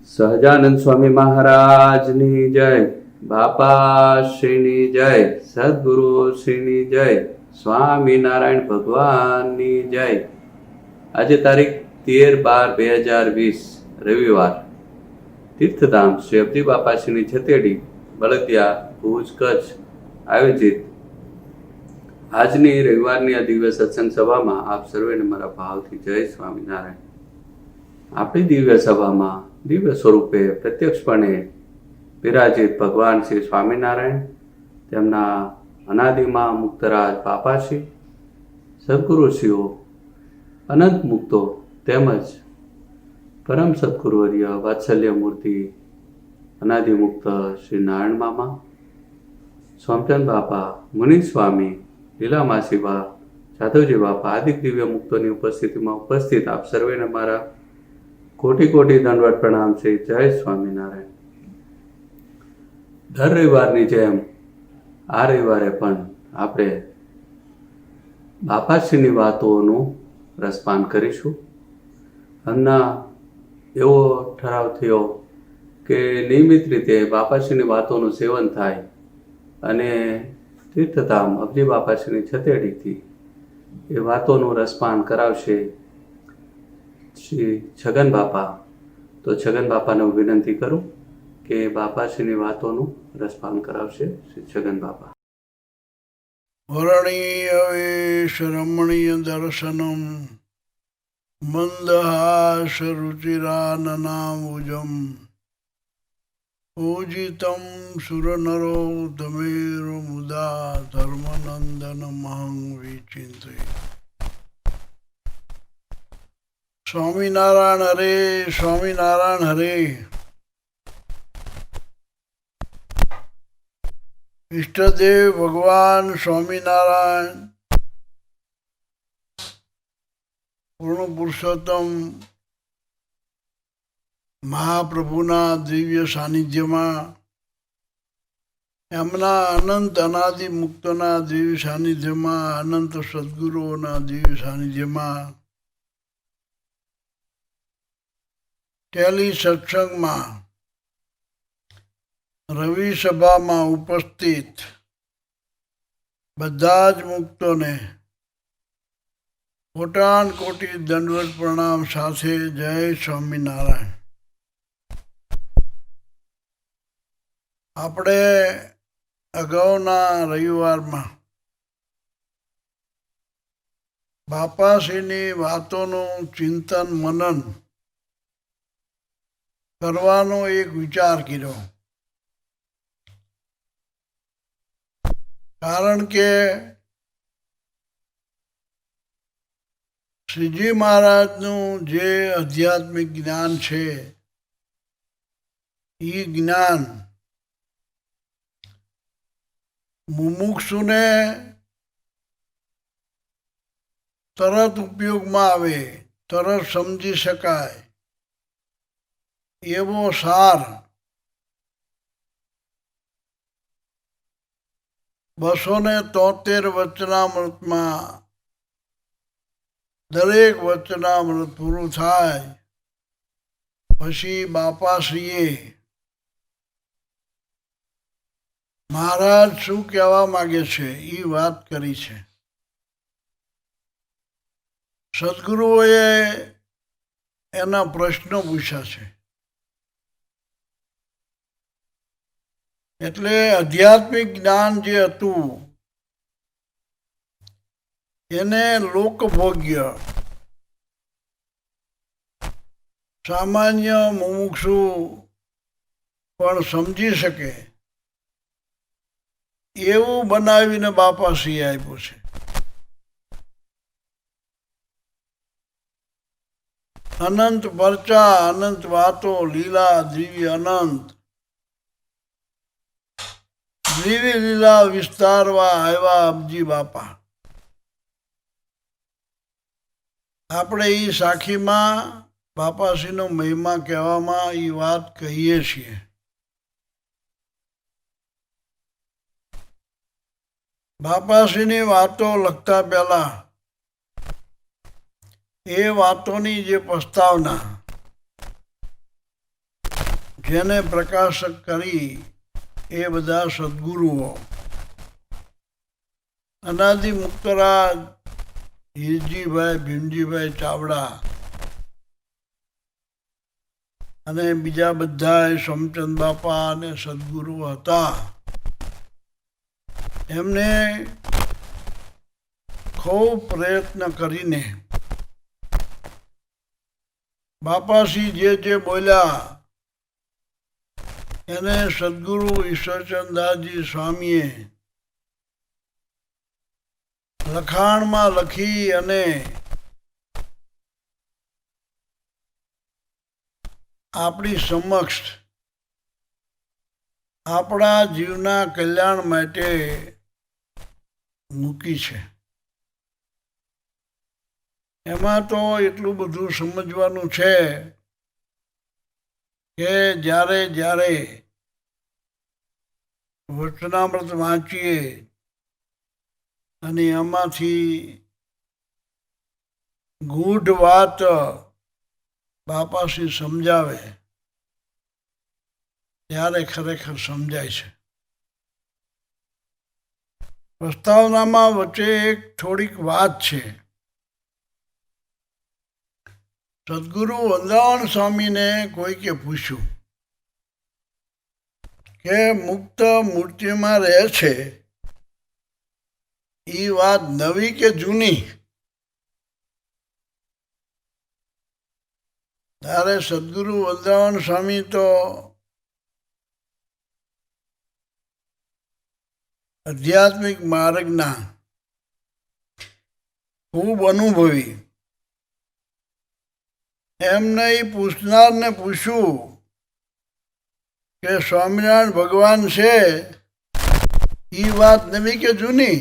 સહજાનંદ સ્વામી મહારાજની જય, બાપાશ્રીની જય, સદગુરુશ્રીની જય, સ્વામિનારાયણ ભગવાનની જય. આજે તારીખ 13/12/20 રવિવાર. તીર્થધામ શ્રી અબજી બાપાશ્રીની છતેડી, બળદિયા, ભુજ, કચ્છ આયોજિત આજની રવિવારની આ દિવ્ય સત્સંગ સભામાં આપ સર્વેને મારા ભાવથી જય સ્વામિનારાયણ. આપણી દિવ્ય સભામાં દિવ્ય સ્વરૂપે પ્રત્યક્ષપણે બિરાજિત ભગવાન શ્રી સ્વામિનારાયણ, તેમના અનાદિમાં મુક્તરાજ બાપાશ્રી, સદગુરુશ્રીઓ, અનંત મુક્તો તેમજ પરમ સદગુરુવર્ય વાત્સલ્ય મૂર્તિ અનાદિમુક્ત શ્રી નારાયણ મામા, સ્વામચંદ બાપા, મુનિ સ્વામી, લીલામાસી બા, જાદવજી બાપા આદિ દિવ્ય મુક્તોની ઉપસ્થિતિમાં ઉપસ્થિત આપ સર્વેને મારા કોટી કોટી દંડવત પ્રણામ છે. જય સ્વામિનારાયણ. દર રવિવારની જેમ આ રવિવારે પણ આપણે બાપાશ્રીની વાતોનું રસપાન કરીશું. હમણાં એવો ઠરાવ થયો કે નિયમિત રીતે બાપાશ્રીની વાતોનું સેવન થાય અને તીર્થધામ અબજી બાપાશ્રીની છતેડીથી એ વાતોનું રસપાન કરાવશે શ્રી છગન બાપા. તો છગન બાપાને હું વિનંતી કરું કે બાપાશ્રીની વાતોનું રસપાન કરાવશે શ્રી છગન બાપા. વર્ણીય વેશ રમણીય દર્શનમ મંદહાસ રુચિરાનનામુજમ પૂજિતમ સુરનરો તમેરો મુદા ધર્મનંદન મહં વિચિંતે. સ્વામિનારાયણ હરે, સ્વામિનારાયણ હરે. ઈષ્ટદેવ ભગવાન સ્વામિનારાયણ પૂર્ણ પુરુષોત્તમ મહાપ્રભુના દિવ્ય સાનિધ્યમાં, એમના અનંત અનાદિ મુક્તના દિવ્ય સાનિધ્યમાં, અનંત સદગુરુઓના દિવ્ય સાનિધ્યમાં, ટેલી સત્સંગમાં, રવિ સભામાં ઉપસ્થિત બધા જ મુક્તોને કોટાન કોટી દંડવત પ્રણામ સાથે જય સ્વામિનારાયણ. આપણે અગાઉના રવિવારમાં બાપાશ્રીની વાતોનું ચિંતન મનન કરવાનો એક વિચાર કર્યો. કારણ કે શ્રીજી મહારાજનું જે આધ્યાત્મિક જ્ઞાન છે એ જ્ઞાન મુમુક્ષુને તરત ઉપયોગમાં આવે, તરત સમજી શકાય એવો સાર 273 વચનામૃતમાં દરેક વચનામૃત પૂરું થાય પછી બાપાશ્રીએ મહારાજ શું કહેવા માગે છે એ વાત કરી છે. સદગુરુઓએ એના પ્રશ્નો પૂછ્યા છે. એટલે આધ્યાત્મિક જ્ઞાન જે હતું એને લોકભોગ્ય સામાન્ય મુમુક્ષુ પણ સમજી શકે એવું બનાવીને બાપાશ્રીએ આપ્યું છે. અનંત પરચા, અનંત વાતો, લીલા દિવ્ય અનંત, દિવ્ય લીલા વિસ્તારવા આવ્યા અબજી બાપા. આપણે એ સાખીમાં બાપાશ્રીનો મહિમા કહેવામાં એ વાત કહીએ છીએ. બાપાશ્રીની વાતો લખતા પહેલા એ વાતોની જે પ્રસ્તાવના જેને પ્રકાશક કરી એ બધા સદગુરુઓ. અનાદિ મુક્તરાજ હીરજીભાઈ ભીમજીભાઈ ચાવડા અને બીજા બધા સોમચંદ બાપા અને સદગુરુ હતા. એમને ખૂબ પ્રયત્ન કરીને બાપાશ્રી જે બોલ્યા એને સદગુરુ ઈશ્વરચંદાસજી સ્વામીએ લખાણમાં લખી અને આપણી સમક્ષ આપણા જીવના કલ્યાણ માટે મૂકી છે. એમાં તો એટલું બધું સમજવાનું છે કે જ્યારે જ્યારે વચનામૃત વાંચીએ અને એમાંથી ગૂઢ વાત બાપાશ્રી સમજાવે ત્યારે ખરેખર સમજાય છે. પ્રસ્તાવનામાં વચ્ચે એક થોડીક વાત છે. સદગુરુ વૃંદાવન સ્વામીને કોઈકે પૂછ્યું કે મુક્ત મૂર્તિમાં રહે છે એ વાત નવી કે જૂની? ત્યારે સદગુરુ વૃંદાવન સ્વામી તો આધ્યાત્મિક માર્ગના ખૂબ અનુભવી. એમને એ પૂછનારને પૂછ્યું કે સ્વામિનારાયણ ભગવાન છે એ વાત નવી કે જૂની?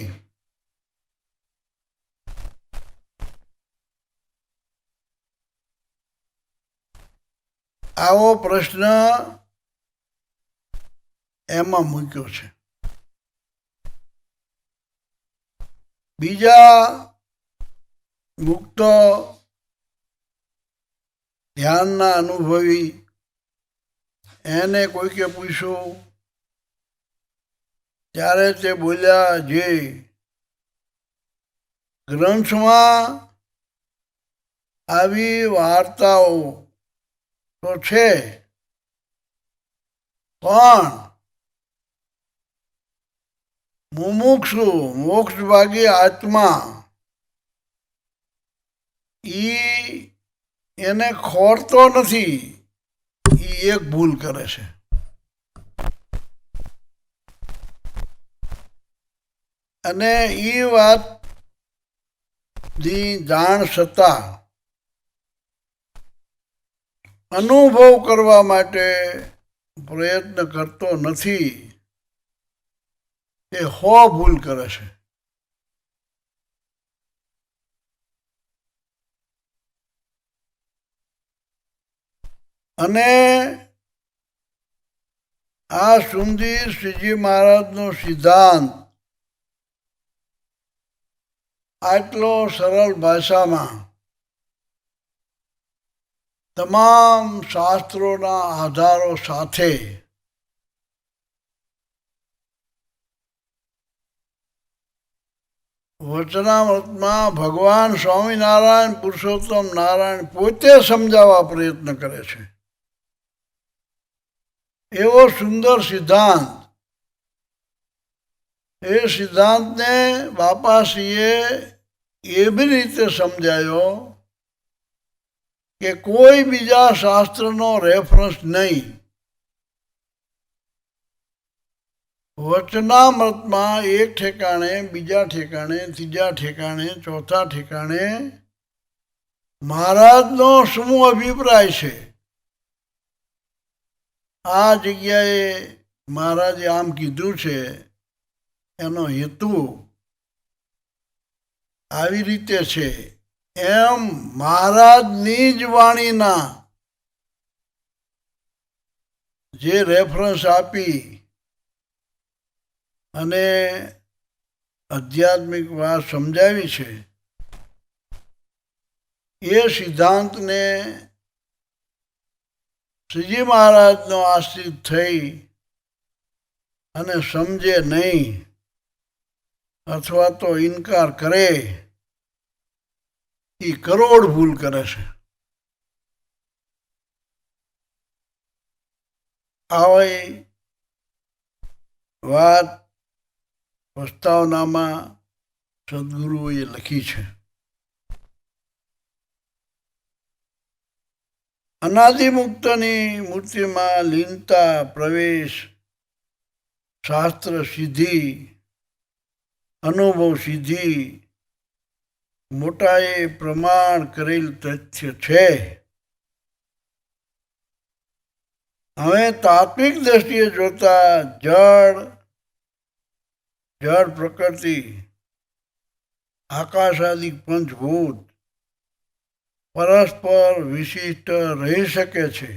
આવો પ્રશ્ન એમાં મૂક્યો છે. બીજા મુક્ત ધ્યાનના અનુભવી એને કોઈકે પૂછ્યું ત્યારે તે બોલ્યા, જે ગ્રંથમાં આવી વાર્તાઓ તો છે પણ મુમુક્ષુ મોક્ષભાગી આત્મા એને ખોરતો નથી. એ એક ભૂલ કરે છે. અને એ વાત ની જાણ છતાં અનુભવ કરવા માટે પ્રયત્ન કરતો નથી. એ ભૂલ કરે છે. અને આ સુંદર શ્રીજી મહારાજનો સિદ્ધાંત આટલો સરળ ભાષામાં તમામ શાસ્ત્રોના આધારો સાથે વચનામૃતમાં ભગવાન સ્વામિનારાયણ પુરુષોત્તમ નારાયણ પોતે સમજાવવા પ્રયત્ન કરે છે. એવો સુંદર સિદ્ધાંત. એ સિદ્ધાંતને બાપાશ્રીએ એવી રીતે સમજાયો કે કોઈ બીજા શાસ્ત્રનો રેફરન્સ નહીં. વચનામૃતમાં એક ઠેકાણે, બીજા ઠેકાણે, ત્રીજા ઠેકાણે, ચોથા ઠેકાણે મહારાજનો શું અભિપ્રાય છે, આ જગ્યાએ મહારાજે આમ કીધું છે, એનો હેતુ આવી રીતે છે, એમ મહારાજની જ વાણીના જે રેફરન્સ આપી અને આધ્યાત્મિક વાત સમજાવી છે, એ સિદ્ધાંતને શ્રીજી મહારાજનો આશ્રિત થઈ અને સમજે નહીં અથવા તો ઇનકાર કરે એ કરોડ ભૂલ કરે છે. આવી વાત પ્રસ્તાવનામાં સદગુરુએ લખી છે. અનાદિમુક્તની મૂર્તિમાં લીનતા પ્રવેશ શાસ્ત્ર સિદ્ધિ અનુભવ સિદ્ધિ મોટાએ પ્રમાણ કરેલ તથ્ય છે. હવે તાત્વિક દ્રષ્ટિએ જોતા જળ પ્રકૃતિ આકાશાદિક પંચભૂત પરસ્પર વિશિષ્ટ રહી શકે છે.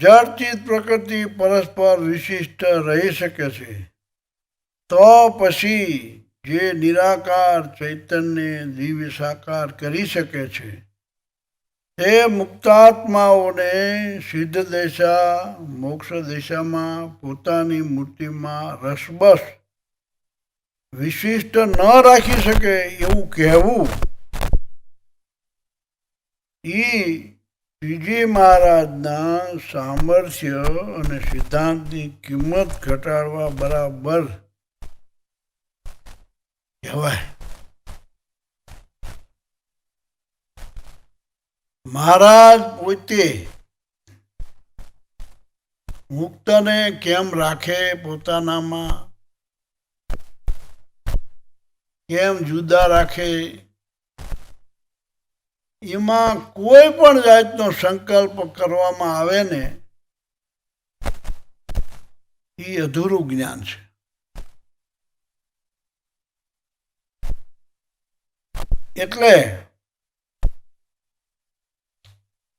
જળચિત પ્રકૃતિ પરસ્પર વિશિષ્ટ રહી શકે છે. તો પછી જે નિરાકાર ચૈતન્ય દિવ્ય સાકાર કરી શકે છે તે મુક્તાત્માઓને સિદ્ધ દિશા મોક્ષ દિશામાં પોતાની મૂર્તિમાં રસબસ વિશિષ્ટ ન રાખી શકે એવું કહેવું એ શ્રીજી મહારાજના સામર્થ્ય અને સિદ્ધાંતની કિંમત ઘટાડવા બરાબર કહેવાય. મહારાજ પોતે મુક્તને કેમ રાખે પોતાનામાં, કેમ જુદા રાખે, એમાં કોઈ પણ જાતનો સંકલ્પ કરવામાં આવે ને એ અધૂરું જ્ઞાન છે. એટલે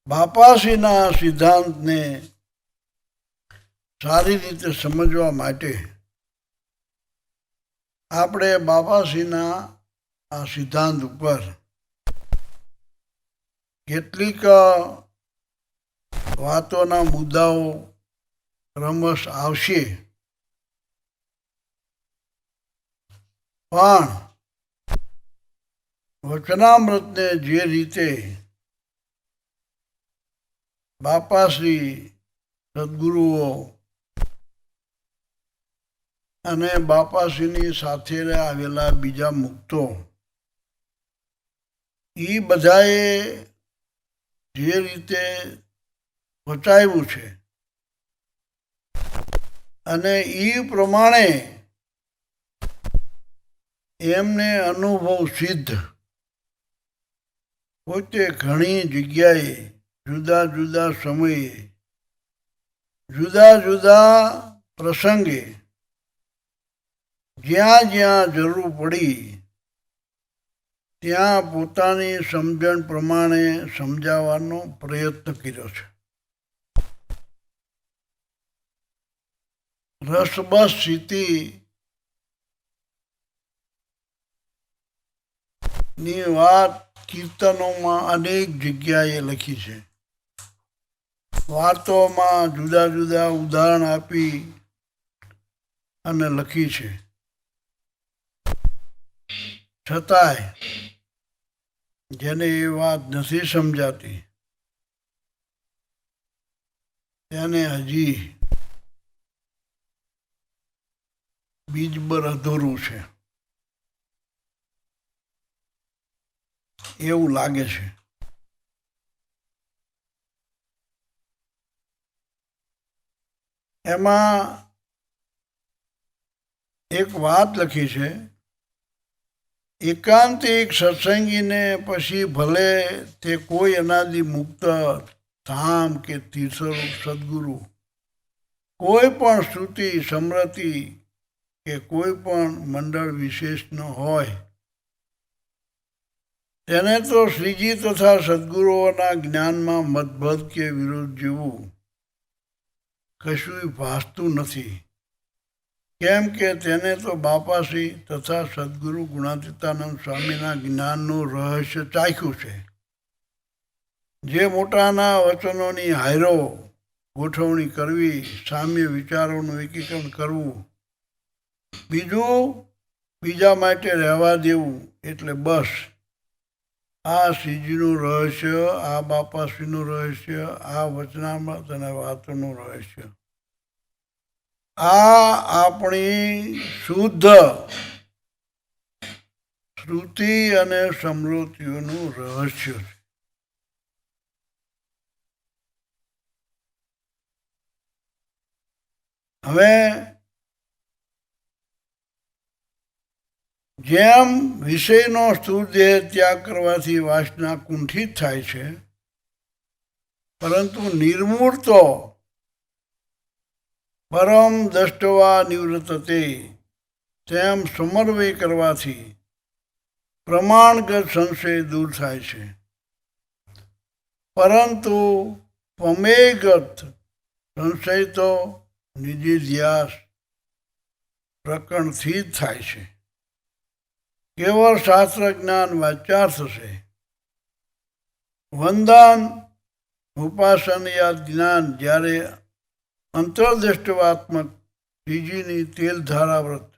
બાપાશ્રીના સિદ્ધાંતને સારી રીતે સમજવા માટે આપણે બાપાશ્રીના આ સિદ્ધાંત ઉપર કેટલીક વાતોના મુદ્દાઓ ક્રમશ આવશે, પણ વચનામૃતને જે રીતે બાપાશ્રી સદગુરુઓ અને બાપાશ્રીની સાથે આવેલા બીજા મુક્તો એ બધાએ જે રીતે પચાવ્યું છે અને એ પ્રમાણે એમને અનુભવ સિદ્ધ પોતે ઘણી જગ્યાએ જુદા જુદા સમયે જુદા જુદા પ્રસંગે જ્યાં જ્યાં જરૂર પડી ત્યાં પોતાની સમજણ પ્રમાણે સમજાવવાનો પ્રયત્ન કર્યો છે. રસબસ સ્થિતિ ની વાત કીર્તનોમાં અનેક જગ્યાએ લખી છે. વાતોમાં જુદા જુદા ઉદાહરણ આપી અને લખી છે. છતાંય જેને એ વાત નથી સમજાતી તેને હજી બીજબર અધૂરું છે એવું લાગે છે. એમાં એક વાત લખી છે, એકાંતિક સત્સંગીને પછી ભલે તે કોઈ અનાદિ મુક્ત ધામ કે તીર્થરૂપ સદગુરુ કોઈ પણ શ્રુતિ સમૃતિ કે કોઈ પણ મંડળ વિશેષ ન હોય, તેને તો શ્રીજી તથા સદગુરુઓના જ્ઞાનમાં મતભેદ કે વિરોધ જેવું કશું ભાસતું નથી. કેમ કે તેને તો બાપાશ્રી તથા સદગુરુ ગુણાતીતાનંદ સ્વામીના જ્ઞાનનું રહસ્ય ચાખ્યું છે. જે મોટાના વચનોની હાયરો ગોઠવણી કરવી, સામ્ય વિચારોનું એકીકરણ કરવું, બીજું બીજા માટે રહેવા દેવું, એટલે બસ આ શ્રીજીનું રહસ્ય, આ બાપાશ્રીનું રહસ્ય, આ વચનામૃત અને વાતોનું રહસ્ય, આ આપણી શુદ્ધ શ્રુતિ અને સ્મૃતિઓનું રહસ્ય છે. હવે જેમ વિષયનો સ્થૂળ દેહ ત્યાગ કરવાથી વાસના કુંઠિત થાય છે, પરંતુ નિર્મૂળ તો પરમ દ્રષ્ટવા નિવૃત્તતે, તેમ સમન્વય કરવાથી પ્રમાણગત સંશય દૂર થાય છે. પરંતુ પ્રમેયગત સંશય તો નિધિધ્યાસ પ્રકરણથી જ થાય છે. કેવળ શાસ્ત્ર જ્ઞાન વાચાર થશે. વંદન, ઉપાસન યા જ્ઞાન જ્યારે અંતરદ્રષ્ટવાત્મક શ્રીજીની તેલધારાવ્રત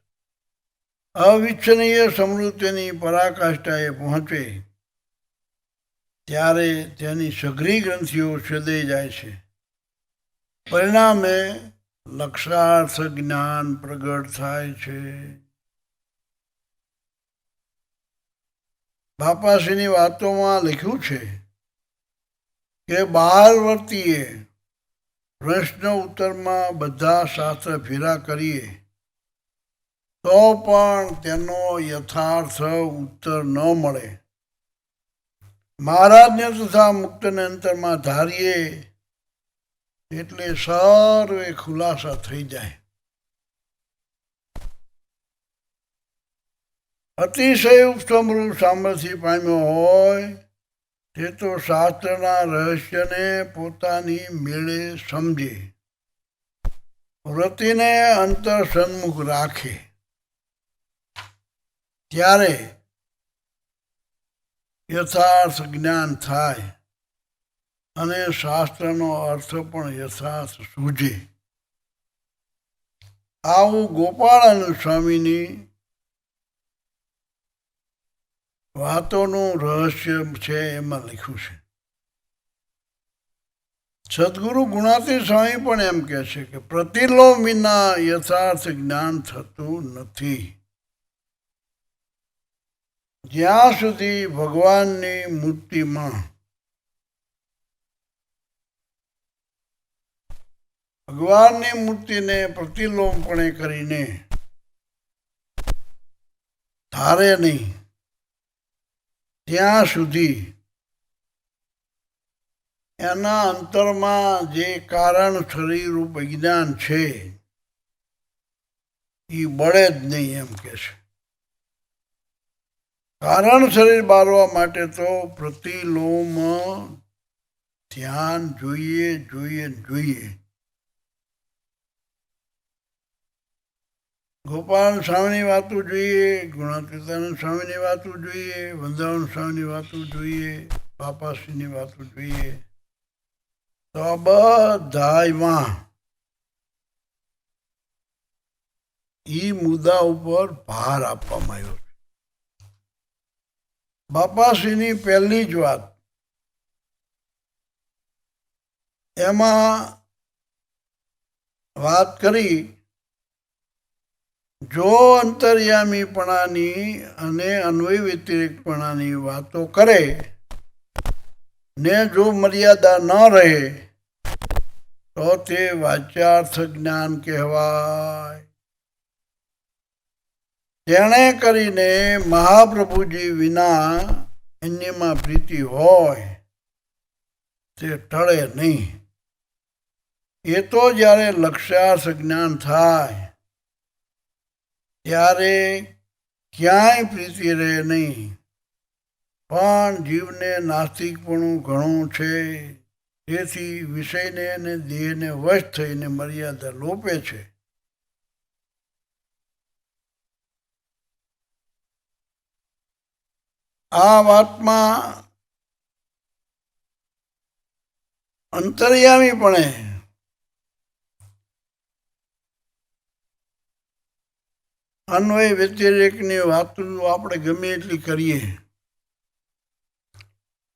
અવિચ્છનીય સમૃદ્ધિની પરાકાષ્ઠાએ પહોંચે, ત્યારે તેની સઘળી ગ્રંથિઓ છેદાઈ જાય છે. પરિણામે લક્ષાર્થ જ્ઞાન પ્રગટ થાય છે. બાપાશ્રીની વાતોમાં લખ્યું છે કે બહારવર્તીએ પ્રશ્ન ઉત્તરમાં બધા શાસ્ત્ર ભેરા કરીએ તો પણ તેનો યથાર્થ ઉત્તર ન મળે. મહારાજને તથા મુક્તને અંતરમાં ધારીએ એટલે સર્વે ખુલાસા થઈ જાય. અતિશય ઉપસમૃત સામર્થ્ય પામ્યો હોય તે તો શાસ્ત્રના રહસ્યને પોતાની મેળે સમજે, વૃત્તિને અંતર સન્મુખ રાખે, ત્યારે યથાર્થ જ્ઞાન થાય અને શાસ્ત્રનો અર્થ પણ યથાર્થ સૂઝે. આવું ગોપાળાનંદ સ્વામીની વાતોનું રહસ્ય છે, એમાં લખ્યું છે. સદગુરુ ગુણાતીત સ્વામી પણ એમ કહે છે કે પ્રતિલોમ વિના યથાર્થ જ્ઞાન થતું નથી. જ્યાં સુધી ભગવાનની મૂર્તિમાં ભગવાનની મૂર્તિને પ્રતિલોમપણે કરીને ધારે નહીં, ત્યાં સુધી એના અંતરમાં જે કારણ શરીરરૂપ વિજ્ઞાન છે એ બળે જ નહીં, એમ કે છે. કારણ શરીર બાળવા માટે તો પ્રતિલોમ ધ્યાન જોઈએ જોઈએ જોઈએ. ગોપાલ સ્વામીની વાતો જોઈએ, ગુણાતીતાનંદ સ્વામીની વાતો જોઈએ, વૃંદાવન સ્વામીની વાતો જોઈએ, બાપાશ્રીની વાતો જોઈએ, તો આ બધામાં એ મુદ્દા ઉપર ભાર આપવામાં આવ્યો છે. બાપાશ્રીની પહેલી જ વાત એમાં વાત કરી, જો અંતર્યામીપણાની અને અન્વય વ્યતિરેકપણાની વાતો કરે ને જો મર્યાદા ન રહે તો તે વાચ્યાર્થ જ્ઞાન કહેવાય. તેણે કરીને મહાપ્રભુજી વિના અન્યમાં પ્રીતિ હોય તે ટળે નહીં. એ તો જ્યારે લક્ષ્યાર્થ જ્ઞાન થાય ત્યારે ક્યાંય પ્રીતિ રહે નહીં. પણ જીવને નાસ્તિકપણું ઘણું છે, તેથી વિષયને અને દેહને વશ થઈને મર્યાદા લોપે છે. આ વાતમાં અંતર્યામીપણે અન્વય વ્યતિરેકની વાતો આપણે ગમે એટલી કરીએ,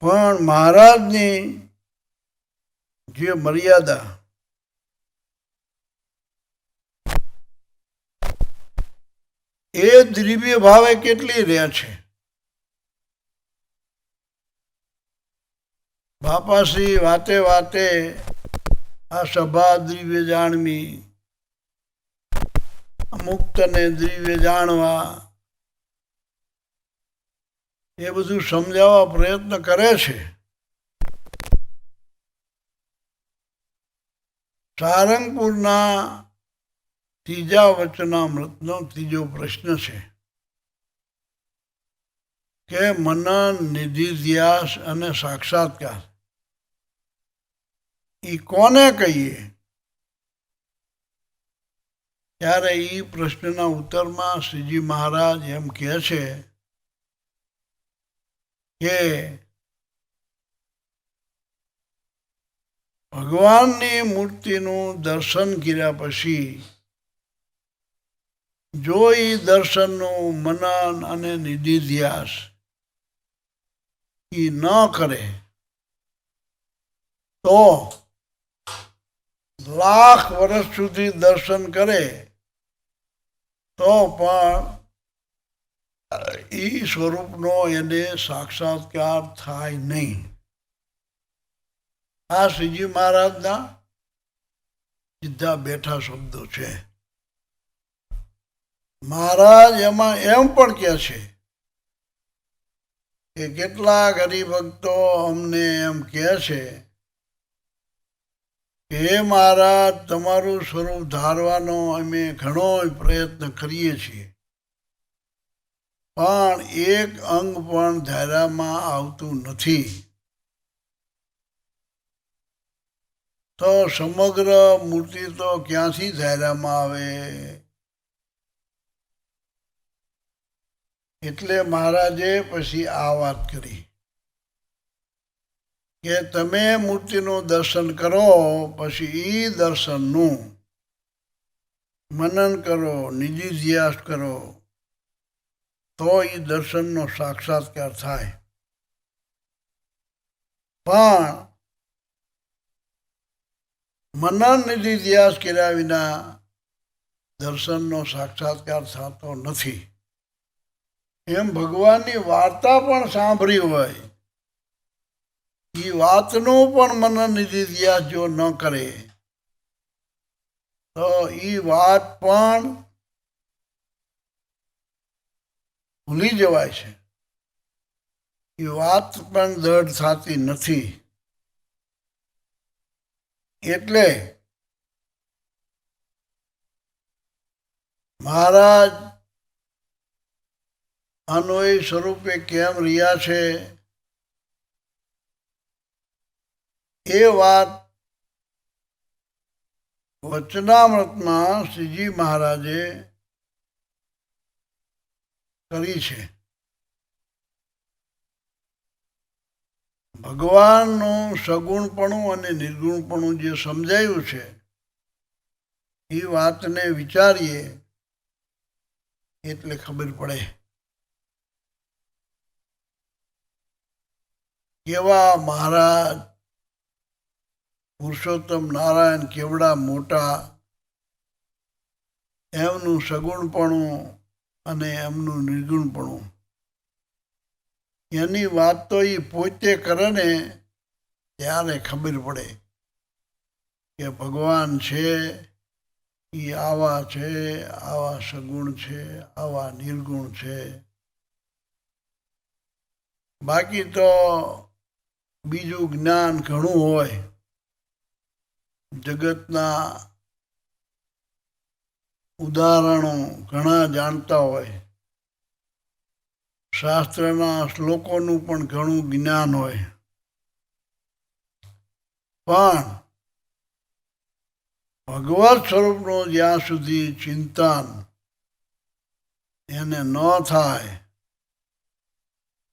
પણ મહારાજની જે મર્યાદા એ દ્રવ્ય ભાવે કેટલી રહે છે. બાપાશ્રી વાતે વાતે આ સભા દ્રવ્ય જાણવી, મુક્તને દ્રવ્ય જાણવા, એ બધું સમજાવવા પ્રયત્ન કરે છે. સારંગપુરના ત્રીજા વચનામૃતનો ત્રીજો પ્રશ્ન છે કે મનન, નિધિધ્યાસ અને સાક્ષાત્કાર એ કોને કહીએ? ત્યારે એ પ્રશ્નના ઉત્તરમાં શ્રીજી મહારાજ એમ કહે છે કે ભગવાનની મૂર્તિનું દર્શન કર્યા પછી જો એ દર્શનનું મનન અને નિધિધ્યાસ એ ન કરે તો લાખ વર્ષ સુધી દર્શન કરે તો પણ એ સ્વરૂપનો એને સાક્ષાત્કાર થાય નહીં. આ શ્રીજી મહારાજના સીધા બેઠા શબ્દો છે. મહારાજ એમાં એમ પણ કહે છે કે કેટલાક હરિભક્તો અમને એમ કહે છે કે હે મહારાજ, તમારું સ્વરૂપ ધારવાનો અમે ઘણો પ્રયત્ન કરીએ છીએ, પણ એક અંગ પણ ધાર્યામાં આવતું નથી. તો સમગ્ર મૂર્તિ તો ક્યાંથી ધાર્યામાં આવે? એટલે મહારાજે પછી આ વાત કરી કે તમે મૂર્તિનું દર્શન કરો, પછી એ દર્શનનું મનન કરો, નિધિધ્યાસ કરો, તો એ દર્શનનો સાક્ષાત્કાર થાય. પણ મનન નિધિધ્યાસ કર્યા વિના દર્શનનો સાક્ષાત્કાર થતો નથી. એમ ભગવાનની વાર્તા પણ સાંભળી હોય, એ વાતનું પણ મનન નિધિધ્યાસ જો ન કરે તો એ વાત પણ ભૂલી જવાય છે. એ વાત પણ દ્રઢ થતી નથી. એટલે મહારાજ અન્વય સ્વરૂપે કેમ રહ્યા છે એ વાત વચનામૃતમાં શ્રીજી મહારાજે કરી છે. ભગવાનનું સગુણપણું અને નિર્ગુણપણું જે સમજાયું છે એ વાતને વિચારીએ એટલે ખબર પડે કેવા મહારાજ પુરુષોત્તમ નારાયણ કેવડા મોટા, એમનું સગુણપણું અને એમનું નિર્ગુણપણું, એની વાત તો એ પોતે કરે ને ત્યારે ખબર પડે કે ભગવાન છે એ આવા છે, આવા સગુણ છે, આવા નિર્ગુણ છે. બાકી તો બીજું જ્ઞાન ઘણું હોય, જગતના ઉદાહરણો ઘણા જાણતા હોય, શાસ્ત્રના શ્લોકોનું પણ ઘણું જ્ઞાન હોય, પણ ભગવત સ્વરૂપનું જ્યાં સુધી ચિંતન એને ન થાય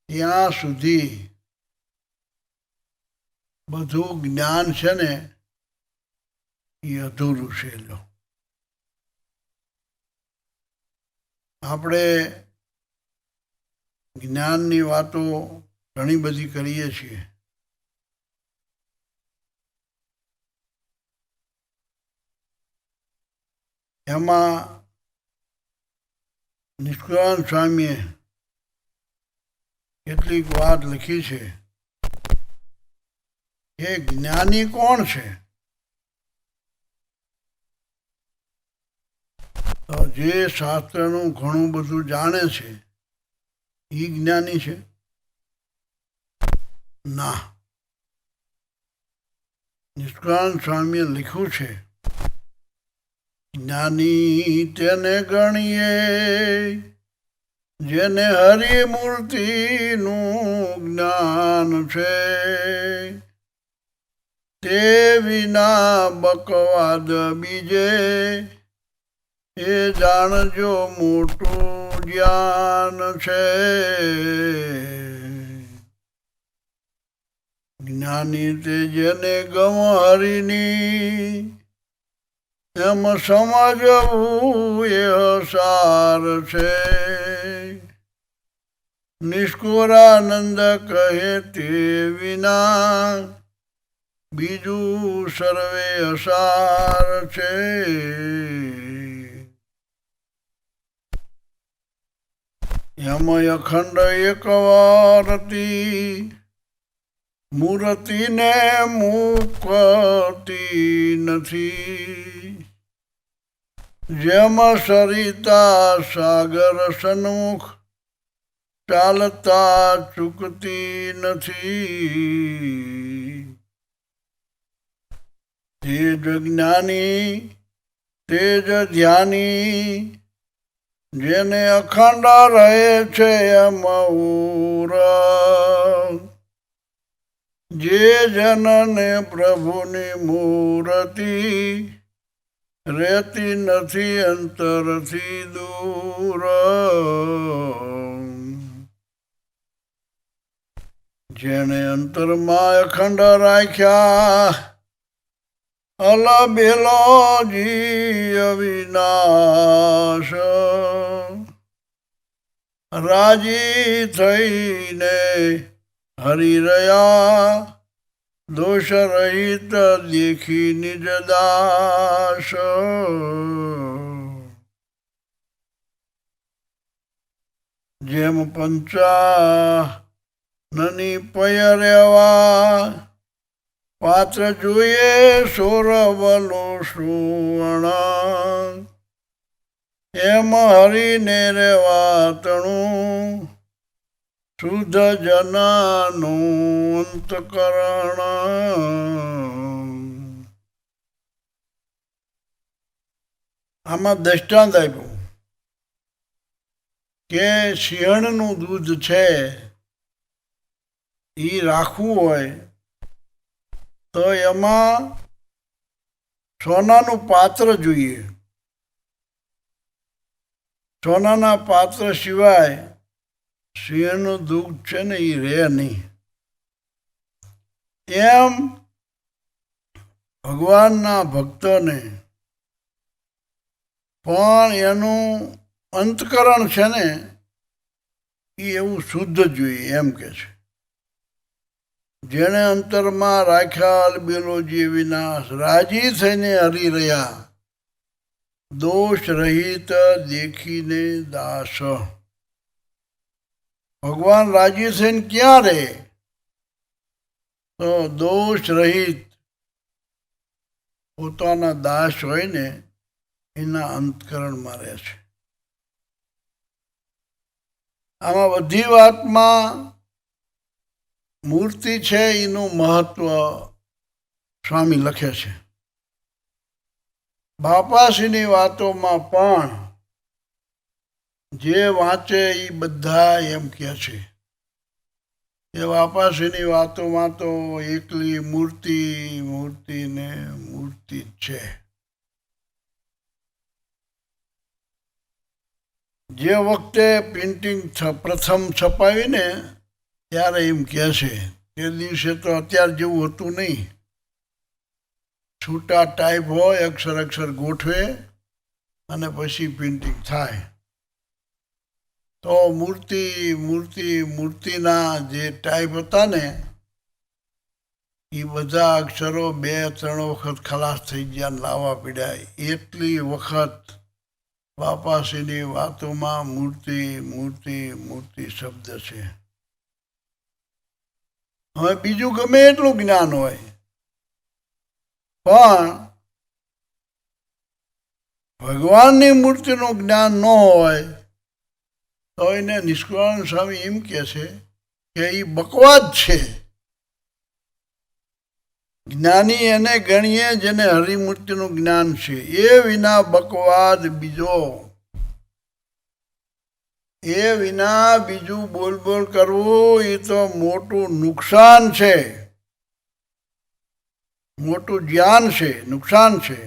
ત્યાં સુધી બધું જ્ઞાન છે ને એ અધૂરું છે. લો આપણે જ્ઞાનની વાતો ઘણી બધી કરીએ છીએ, એમાં નિષ્કુળાનંદ સ્વામીએ કેટલીક વાત લખી છે કે જ્ઞાની કોણ છે? તો જે શાસ્ત્રનું ઘણું બધું જાણે છે એ જ્ઞાની છે? ના. નિષ્કુળાનંદ સ્વામીએ લખ્યું છે, જ્ઞાની તેને ગણીએ જેને હરિમૂર્તિનું જ્ઞાન છે, તે વિના બકવાદ બીજે એ જાણજો મોટું જ્ઞાન છે. જ્ઞાની તે જેને ગમ હરિની એમ સમજવું એ સાર છે. નિષ્કુળાનંદ કહે તે વિના બીજું સર્વે અસાર છે. એમ અખંડ એકવારતી મૂર્તિને મૂકતી નથી, જેમ સરિતા સાગર સન્મુખ ચાલતા ચૂકતી નથી. તેજ જ્ઞાની તેજ ધ્યાની જેને અખંડ રહે છે એમ ઉર, જે જનને પ્રભુની મૂર્તિ રહેતી નથી અંતરથી દૂર. જેણે અંતરમાં અખંડ રાખ્યા અલબેલો જી અવિનાશ, રાજી થઈને હરી રહ્યા દોષ રહિત દેખી નિજ દાસ. જેમ પંચાનની પય રેવા પાત્ર જોઈએ સોરવલો સુવર્ણ, એમ હરીને રેવા તણું શુદ્ધ જનાનું અંતકરણ. આમાં દ્રષ્ટાંત આપ્યું કે સિંહણનું દૂધ છે એ રાખવું હોય તો એમાં સોનાનું પાત્ર જોઈએ. સોનાના પાત્ર સિવાય સિંહનું દૂધ છે ને એ રહે નહીં. એમ ભગવાનના ભક્તોને પણ એનું અંતકરણ છે ને એ એવું શુદ્ધ જોઈએ એમ કે છે. જેણે અંતરમાં રાખ્યા અલબેલો જે વિનાશ, રાજી થઈને હરી રહ્યા દોષ રહિત દેખીને દાસ. ભગવાન રાજી થઈને ક્યાં રહે? તો દોષ રહિત પોતાના દાસ હોય ને એના અંતકરણમાં રહે છે. આમાં બધી વાતમાં મૂર્તિ છે એનું મહત્વ સ્વામી લખે છે. બાપાશ્રીની વાતોમાં પણ જે વાંચે એ બધા એમ કહે છે કે બાપાશ્રીની વાતોમાં તો એકલી મૂર્તિ મૂર્તિ ને મૂર્તિ જ છે. જે વખતે પ્રિન્ટિંગ પ્રથમ છપાવીને ત્યારે એમ કહે છે તે દિવસે તો અત્યાર જેવું હતું નહીં. છૂટા ટાઈપ હોય, અક્ષર અક્ષર ગોઠવે અને પછી પ્રિન્ટિંગ થાય. તો મૂર્તિના જે ટાઈપ હતા ને એ બધા અક્ષરો 2-3 વખત ખલાસ થઈ ગયા ને લાવવા પડ્યા. એટલી વખત બાપાશ્રીની વાતોમાં મૂર્તિ મૂર્તિ મૂર્તિ શબ્દ છે. હવે બીજું ગમે એટલું જ્ઞાન હોય પણ ભગવાનની મૂર્તિનું જ્ઞાન ન હોય તો એને નિષ્કુળાનંદ સ્વામી એમ કહે છે કે એ બકવાદ છે. જ્ઞાની એને ગણીએ જેને હરિમૂર્તિનું જ્ઞાન છે, એ વિના બકવાદ બીજો, એ વિના બીજું બોલ બોલ કરવું એ તો મોટું નુકસાન છે, મોટું જ્ઞાન છે, નુકસાન છે.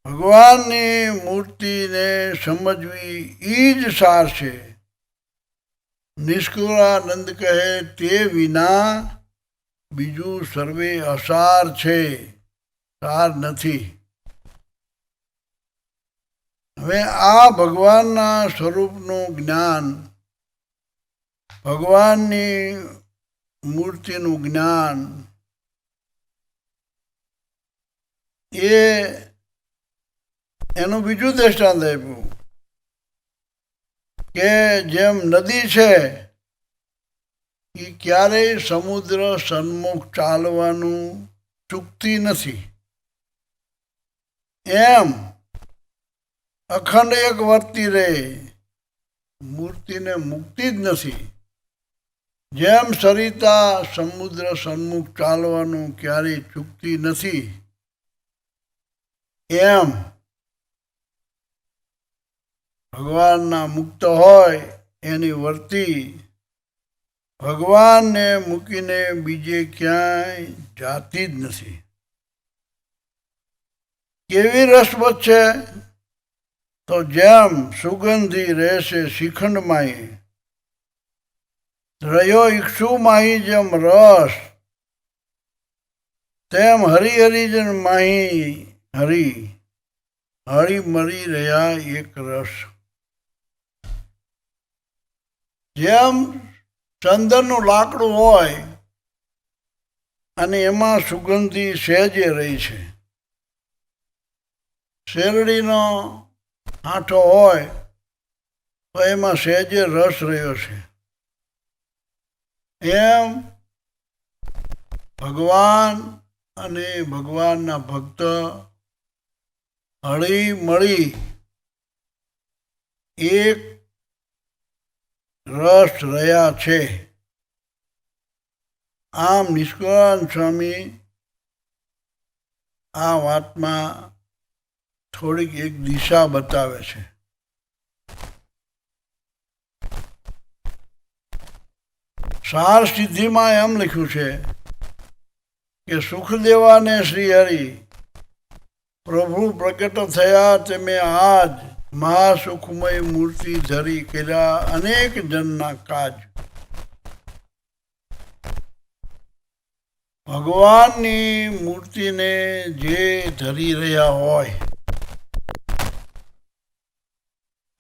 ભગવાનની મૂર્તિને સમજવી એ જ સાર છે. નિષ્કુળાનંદ કહે તે વિના બીજું સર્વે અસાર છે, સાર નથી. હવે આ ભગવાનના સ્વરૂપનું જ્ઞાન, ભગવાનની મૂર્તિનું જ્ઞાન એનું બીજું દ્રષ્ટાંત આપ્યું કે જેમ નદી છે એ ક્યારેય સમુદ્ર સન્મુખ ચાલવાનું ચૂકતી નથી, એમ અખંડ એક વર્તી રહે, મૂર્તિને મુક્તિ જ નથી. જેમ સરિતા સમુદ્ર સન્મુખ ચાલવાનું ક્યારેય ચૂકતી નથી, એમ ભગવાનના મુક્ત હોય એની વર્તી ભગવાનને મૂકીને બીજે ક્યાંય જાતી જ નથી. કેવી રસવત છે તો જેમ સુગંધી રહેશે શિખંડમાંય, રહ્યો ઈક્ષુમાંય જેમ રસ, તેમ હરિહરિજન માહી હળી મળી રહ્યા એક રસ. જેમ ચંદનનું લાકડું હોય અને એમાં સુગંધી સહેજે રહી છે, શેરડીનો આંઠો હોય તો એમાં સહેજે રસ રહ્યો છે, એમ ભગવાન અને ભગવાનના ભક્ત હળી મળી એક રસ રહ્યા છે. આમ નિષ્કુળાનંદ સ્વામી આ વાતમાં થોડીક એક દિશા બતાવે છે. સાર સિદ્ધિમાં એમ લખ્યું છે કે સુખદેવાને શ્રી હરિ પ્રભુ પ્રગટ થયા તેમે આજ મહાસુખમય મૂર્તિ ધરી કર્યા અનેક જનના કાજ. ભગવાનની મૂર્તિને જે ધરી રહ્યા હોય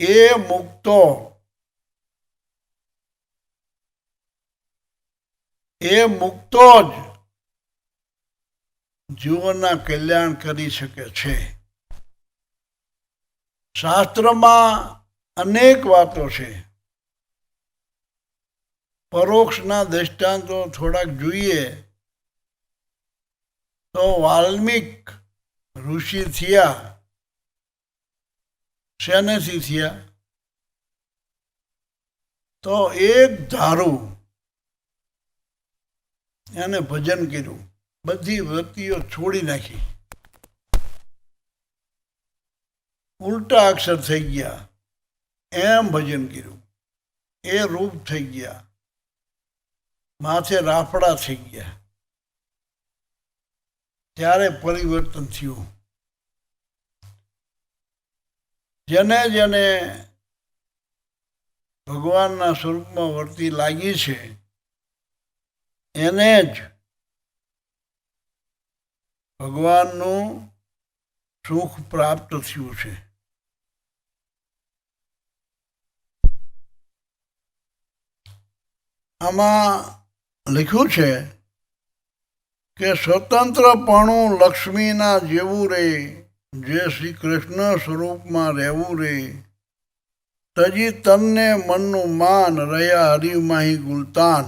એ મુક્તો જ જીવનના કલ્યાણ કરી શકે છે. શાસ્ત્રમાં અનેક વાતો છે. પરોક્ષના દ્રષ્ટાંતો થોડાક જોઈએ તો વાલ્મીક ઋષિ થયા, શેનેથી થયા તો એક ધારું એને ભજન કર્યું, બધી વૃત્તિઓ છોડી નાખી, ઉલટા અક્ષર થઈ ગયા, એમ ભજન કર્યું, એ રૂપ થઈ ગયા, માથે રાફડા થઈ ગયા, ત્યારે પરિવર્તન થયું. જેને જેને ભગવાનના સ્વરૂપમાં વર્તી લાગી છે એને જ ભગવાનનું સુખ પ્રાપ્ત થયું છે. આમાં લખ્યું છે કે સ્વતંત્રપણું લક્ષ્મીના જેવું રે, જે શ્રી કૃષ્ણ સ્વરૂપમાં રહેવું રે, તજી તનને મનનું માન, રહ્યા હરિમાહી ગુલતાન.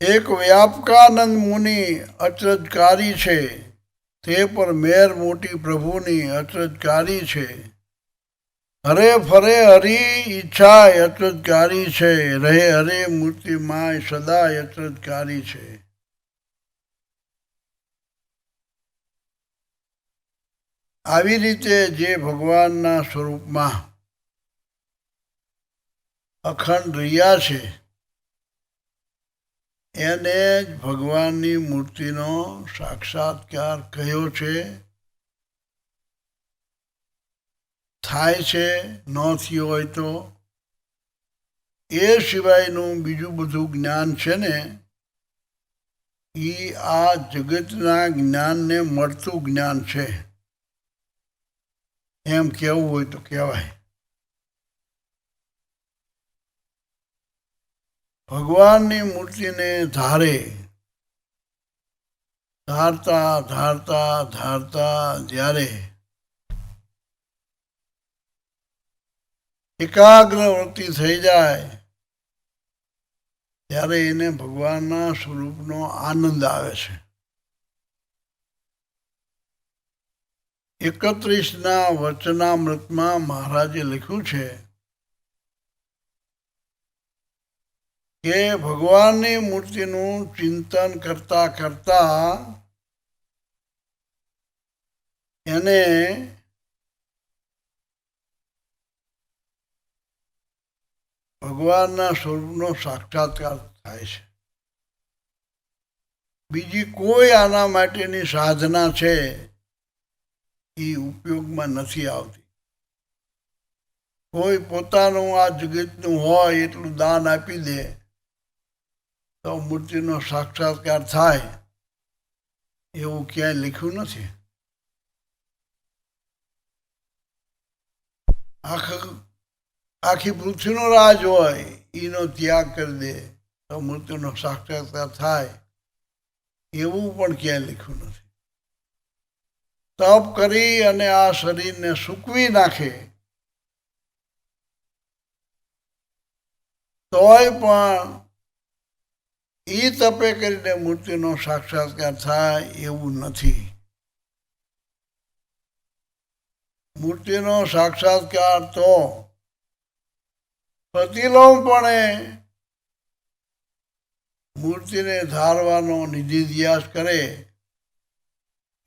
એક વ્યાપકાનંદ મુનિ અચરજકારી છે, તે પર મેર મોટી પ્રભુની અચરજકારી છે. હરે ફરે હરી ઈચ્છા અચરજકારી છે, રહે હરે મૂર્તિ માય સદા અચરજકારી છે. આવી રીતે જે ભગવાનના સ્વરૂપમાં અખંડ રહ્યા છે એને જ ભગવાનની મૂર્તિનો સાક્ષાત્કાર કયો છે, થાય છે. ન થયો હોય તો એ સિવાયનું બીજું બધું જ્ઞાન છે ને એ આ જગતના જ્ઞાનને મળતું જ્ઞાન છે એમ કહેવું હોય તો કહેવાય. ભગવાનની મૂર્તિને ધારતા ધારતા ધારતા જ્યારે એકાગ્ર વૃત્તિ થઈ જાય ત્યારે એને ભગવાનના સ્વરૂપનો આનંદ આવે છે. 31ના વચનામૃતમાં મહારાજે લખ્યું છે કે ભગવાનની મૂર્તિનું ચિંતન કરતા કરતા એને ભગવાનના સ્વરૂપનો સાક્ષાત્કાર થાય છે. બીજી કોઈ આના માટેની સાધના છે એ ઉપયોગમાં નથી આવતી. કોઈ પોતાનું આ જગતનું હોય એટલું દાન આપી દે તો મૂર્તિનો સાક્ષાત્કાર થાય એવું ક્યાંય લખ્યું નથી. આખી પૃથ્વીનો રાજ હોય એનો ત્યાગ કરી દે તો મૂર્તિનો સાક્ષાત્કાર થાય એવું પણ ક્યાંય લખ્યું નથી. તપ કરી અને આ શરીરને સૂકવી નાખે તોય પણ એ તપે કરીને મૂર્તિનો સાક્ષાત્કાર થાય એવું નથી. મૂર્તિનો સાક્ષાત્કાર તો પ્રતિલોમપણે મૂર્તિને ધારવાનો નિધિધ્યાસ કરે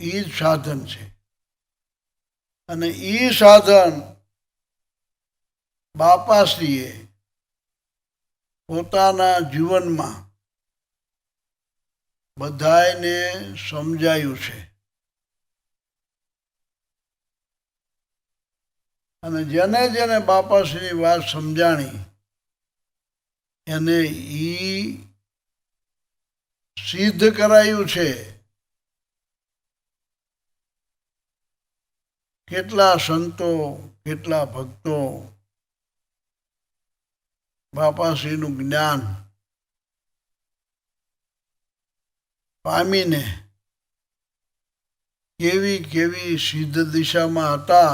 એ જ સાધન છે. અને એ સાધન બાપાશ્રીએ પોતાના જીવનમાં બધાયને સમજાયું છે. અને જેને જેને બાપાશ્રીની વાત સમજાણી એને ઈ સિદ્ધ કરાયું છે. કેટલા સંતો કેટલા ભક્તો બાપાશ્રીનું જ્ઞાન પામીને કેવી કેવી સિદ્ધ દિશામાં હતા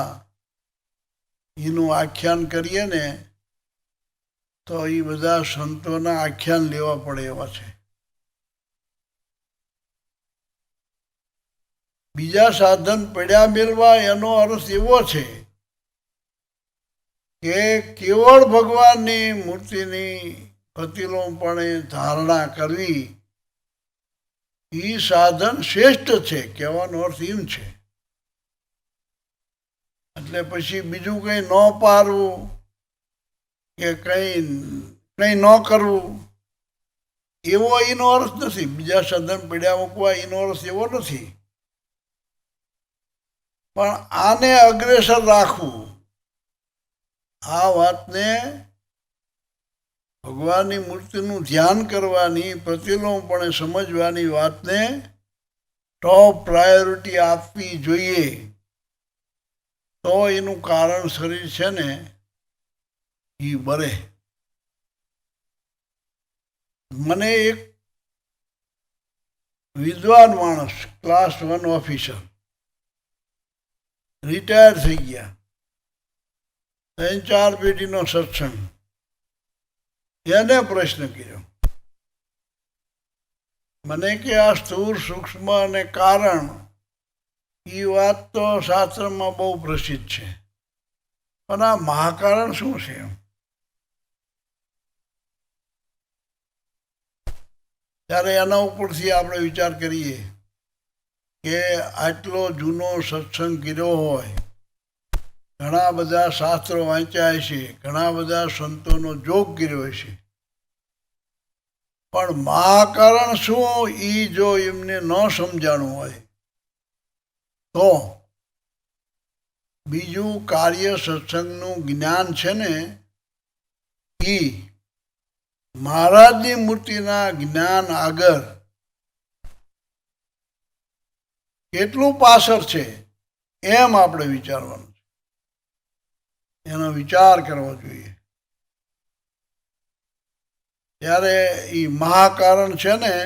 એનું આખ્યાન કરીએ ને તો એ બધા સંતોના આખ્યાન લેવા પડે એવા છે. બીજા સાધન પડ્યા મેળવા એનો અર્થ એવો છે કે કેવળ ભગવાનની મૂર્તિની પ્રતિલોમપણે ધારણા કરવી એ સાધન શ્રેષ્ઠ છે કહેવાનો અર્થ એમ છે. એટલે પછી બીજું કંઈ ન પારવું કે કંઈ ન કરવું એવો એનો અર્થ નથી. બીજા સાધન પડ્યા મૂકવા એનો અર્થ એવો નથી. પણ આને અગ્રેસર રાખવું આ વાતને ભગવાનની મૂર્તિનું ધ્યાન કરવાની, પ્રતિલોમપણે સમજવાની વાતને ટોપ પ્રાયોરિટી આપવી જોઈએ. તો એનું કારણ શરીર છે ને એ બરે. મને એક વિદ્વાન માણસ, ક્લાસ 1 ઓફિસર, રિટાયર થઈ ગયા, 3-4 પેઢીનો સત્સંગ, એને પ્રશ્ન કર્યો મને કે આ સ્થૂળ, સૂક્ષ્મ અને કારણ એ વાત તો શાસ્ત્રમાં બહુ પ્રસિદ્ધ છે, પણ આ મહાકારણ શું છે? ત્યારે એના ઉપરથી આપણે વિચાર કરીએ કે આટલો જૂનો સત્સંગ કર્યો હોય, ઘણા બધા શાસ્ત્રો વાંચ્યા હશે, ઘણા બધા સંતોનો જોગ કર્યો હશે, પણ મહાકારણ શું એ જો એમને ન સમજાણું હોય તો બીજું કાર્ય સત્સંગનું જ્ઞાન છે ને એ મહારાજની મૂર્તિના જ્ઞાન આગળ કેટલું પાછળ છે એમ આપણે વિચારવાનું છે, એનો વિચાર કરવો જોઈએ. ત્યારે એ મહાકારણ છે ને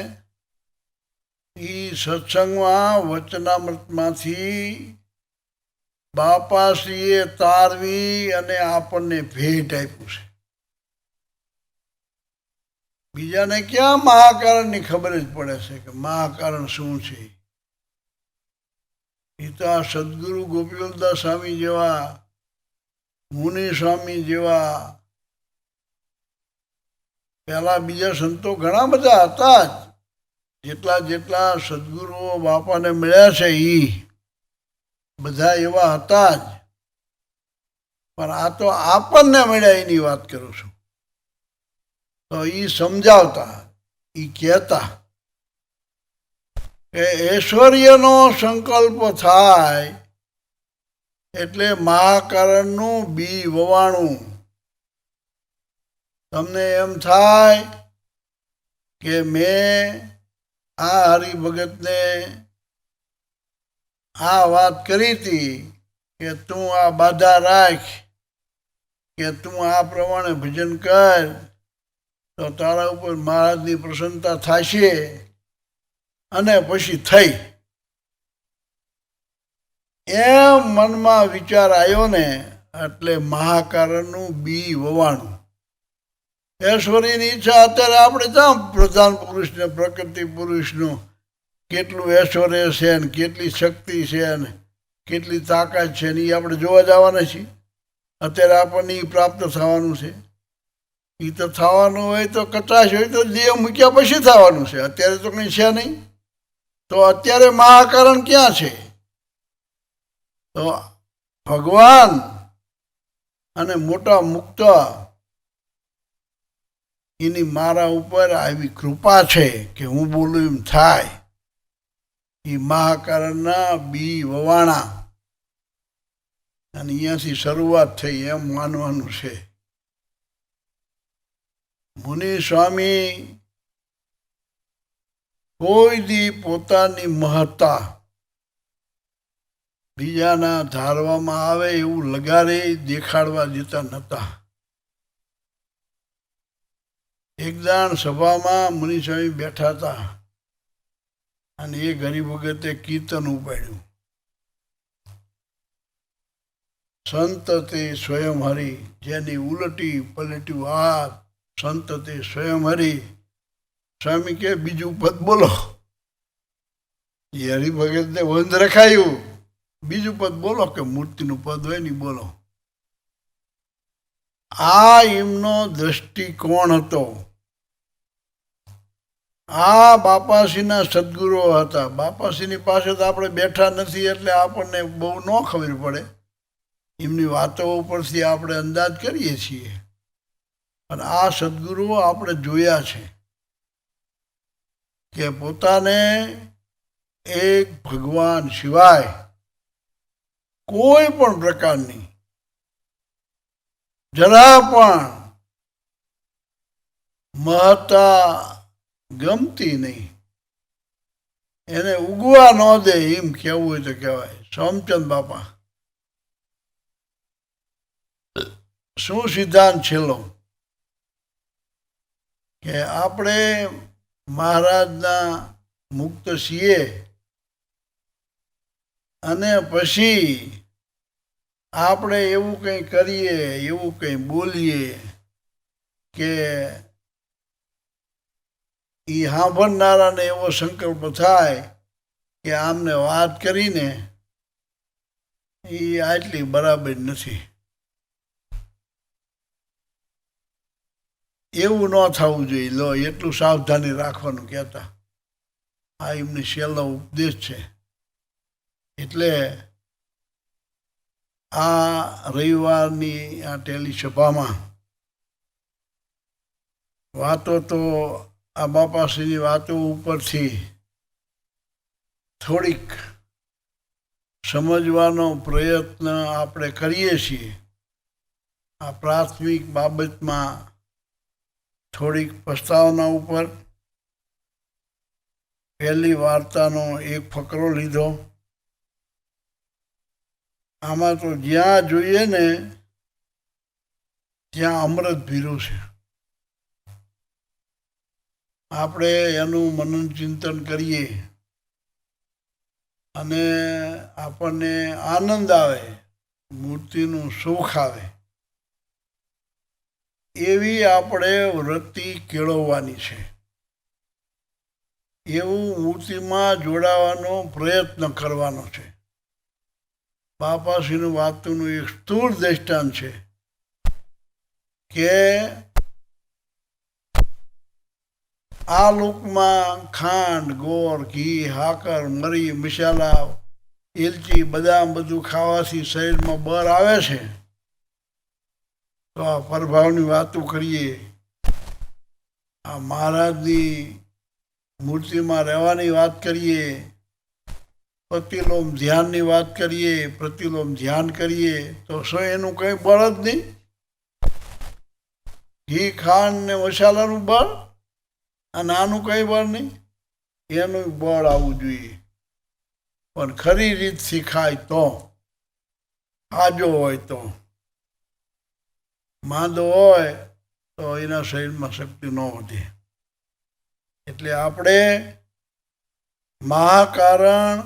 એ સત્સંગમાં વચનામૃતમાંથી બાપાશ્રીએ તારવી અને આપણને ભેટ આપ્યું છે. બીજાને ક્યાં મહાકારણની ખબર જ પડે છે કે મહાકારણ શું છે? એ તો આ સદગુરુ ગોપીવલ્લભદાસ સ્વામી જેવા, મુનિ સ્વામી જેવા, પહેલા બીજા સંતો ઘણા બધા હતા જ, જેટલા સદગુરુઓ બાપાને મળ્યા છે એ બધા એવા હતા જ, પણ આ તો આપણને મળ્યા એની વાત કરું છું. તો એ સમજાવતા, એ કહેતા કે ઐશ્વર્યનો સંકલ્પ થાય એટલે મહાકારણનું બી વવાણું. તમને એમ થાય કે મેં આ હરિભગતને આ વાત કરી હતી કે તું આ બાધા રાખ, કે તું આ પ્રમાણે ભજન કર તો તારા ઉપર મહારાજની પ્રસન્નતા થશે, અને પછી થઈ એમ મનમાં વિચાર આવ્યો ને એટલે મહાકારણનું બી વવાણું. ઐશ્વર્યની ઈચ્છા અત્યારે આપણે ત્યાં પ્રધાન પુરુષને, પ્રકૃતિ પુરુષનું કેટલું ઐશ્વર્ય છે ને કેટલી શક્તિ છે ને કેટલી તાકાત છે ને એ આપણે જોવા જવાના છીએ. અત્યારે આપણને એ પ્રાપ્ત થવાનું છે. એ તો થવાનું હોય તો કચાશ હોય તો દેહ મૂક્યા પછી થવાનું છે, અત્યારે તો કંઈ છે નહીં. તો અત્યારે મહાકારણ ક્યાં છે? તો ભગવાન અને મોટા મુક્ત એની મારા ઉપર આવી કૃપા છે કે હું બોલું એમ થાય. એ મહાકારણના બી વવાણા અને અહીંયાથી શરૂઆત થઈ એમ માનવાનું છે. મુનિ સ્વામી કોઈ દી પોતાની મહત્તા બીજાના ધારવામાં આવે એવું લગારે દેખાડવા દેતા નહોતા. એક દાણ સભામાં મુનિ સ્વામી બેઠા હતા અને એ હરિભગતે કીર્તન ઉપાડ્યું, સંત તે સ્વયં હરિ, જેની ઉલટી પલટી વાત સંત તે સ્વયં હરિ. સ્વામી કે બીજું પદ બોલો. એ હરિભગતને વંદ રખાયું, બીજું પદ બોલો કે મૂર્તિનું પદ હોય ને બોલો. આ એમનો દ્રષ્ટિકોણ હતો. આ બાપાશ્રીના સદગુરુ હતા. બાપાશ્રીની પાસે તો આપણે બેઠા નથી એટલે આપણને બહુ ન ખબર પડે, એમની વાતો ઉપરથી આપણે અંદાજ કરીએ છીએ, પણ આ સદગુરુઓ આપણે જોયા છે કે પોતાને એક ભગવાન સિવાય કોઈ પણ પ્રકારની જરા પણ મહત્તા ગમતી નહીં, એને ઉગવા ન દે એમ કેવું હોય તો કહેવાય. સોમચંદ બાપા શું સિદ્ધાંત છેલ્લો કે આપણે મહારાજના મુક્ત છીએ અને પછી આપણે એવું કંઈ કરીએ, એવું કંઈ બોલીએ કે એ સાંભળનારાને એવો સંકલ્પ થાય કે આમને વાત કરીને એ આટલી બરાબર નથી. એવું ન થવું જોઈએ. લો એટલું સાવધાની રાખવાનું કહેતા. આ એમની છેલ્લો ઉપદેશ છે. એટલે આ રવિવારની આ ટેલી સભામાં વાતો તો આ બાપાશ્રીની વાતો ઉપરથી થોડીક સમજવાનો પ્રયત્ન આપણે કરીએ છીએ. આ પ્રાથમિક બાબતમાં થોડીક પ્રસ્તાવના ઉપર પહેલી વાર્તાનો એક ફકરો લીધો. આમાં તો જ્યાં જોઈએ ને ત્યાં અમૃત ભીરું છે. આપણે એનું મનન ચિંતન કરીએ અને આપણને આનંદ આવે, મૂર્તિનું સુખ આવે, એવી આપણે વૃત્તિ કેળવવાની છે. એવું મૂર્તિમાં જોડાવાનો પ્રયત્ન કરવાનો છે. બાપાશ્રીનું વાતનું એક સ્થૂળ દ્રષ્ટાંત છે કે આ લોકમાં ખાંડ, ગોળ, ઘી, હાકર, મરી, મસાલા, એલચી, બદામ બધું ખાવાથી શરીરમાં બળ આવે છે. તો આ પ્રભાવની વાતો કરીએ, આ મહારાજની મૂર્તિમાં રહેવાની વાત કરીએ, પ્રતિલોમ ધ્યાનની વાત કરીએ, પ્રતિલોમ ધ્યાન કરીએ તો શું એનું કંઈ બળ જ નહીં? ઘી, ખાંડ ને મસાલાનું બળ અને આનું કંઈ બળ નહીં. એનું બળ આવવું જોઈએ. પણ ખરી રીત શીખાય તો, આજો હોય તો. માંદો હોય તો એના શરીરમાં શક્તિ ન વધે. એટલે આપણે મહાકારણ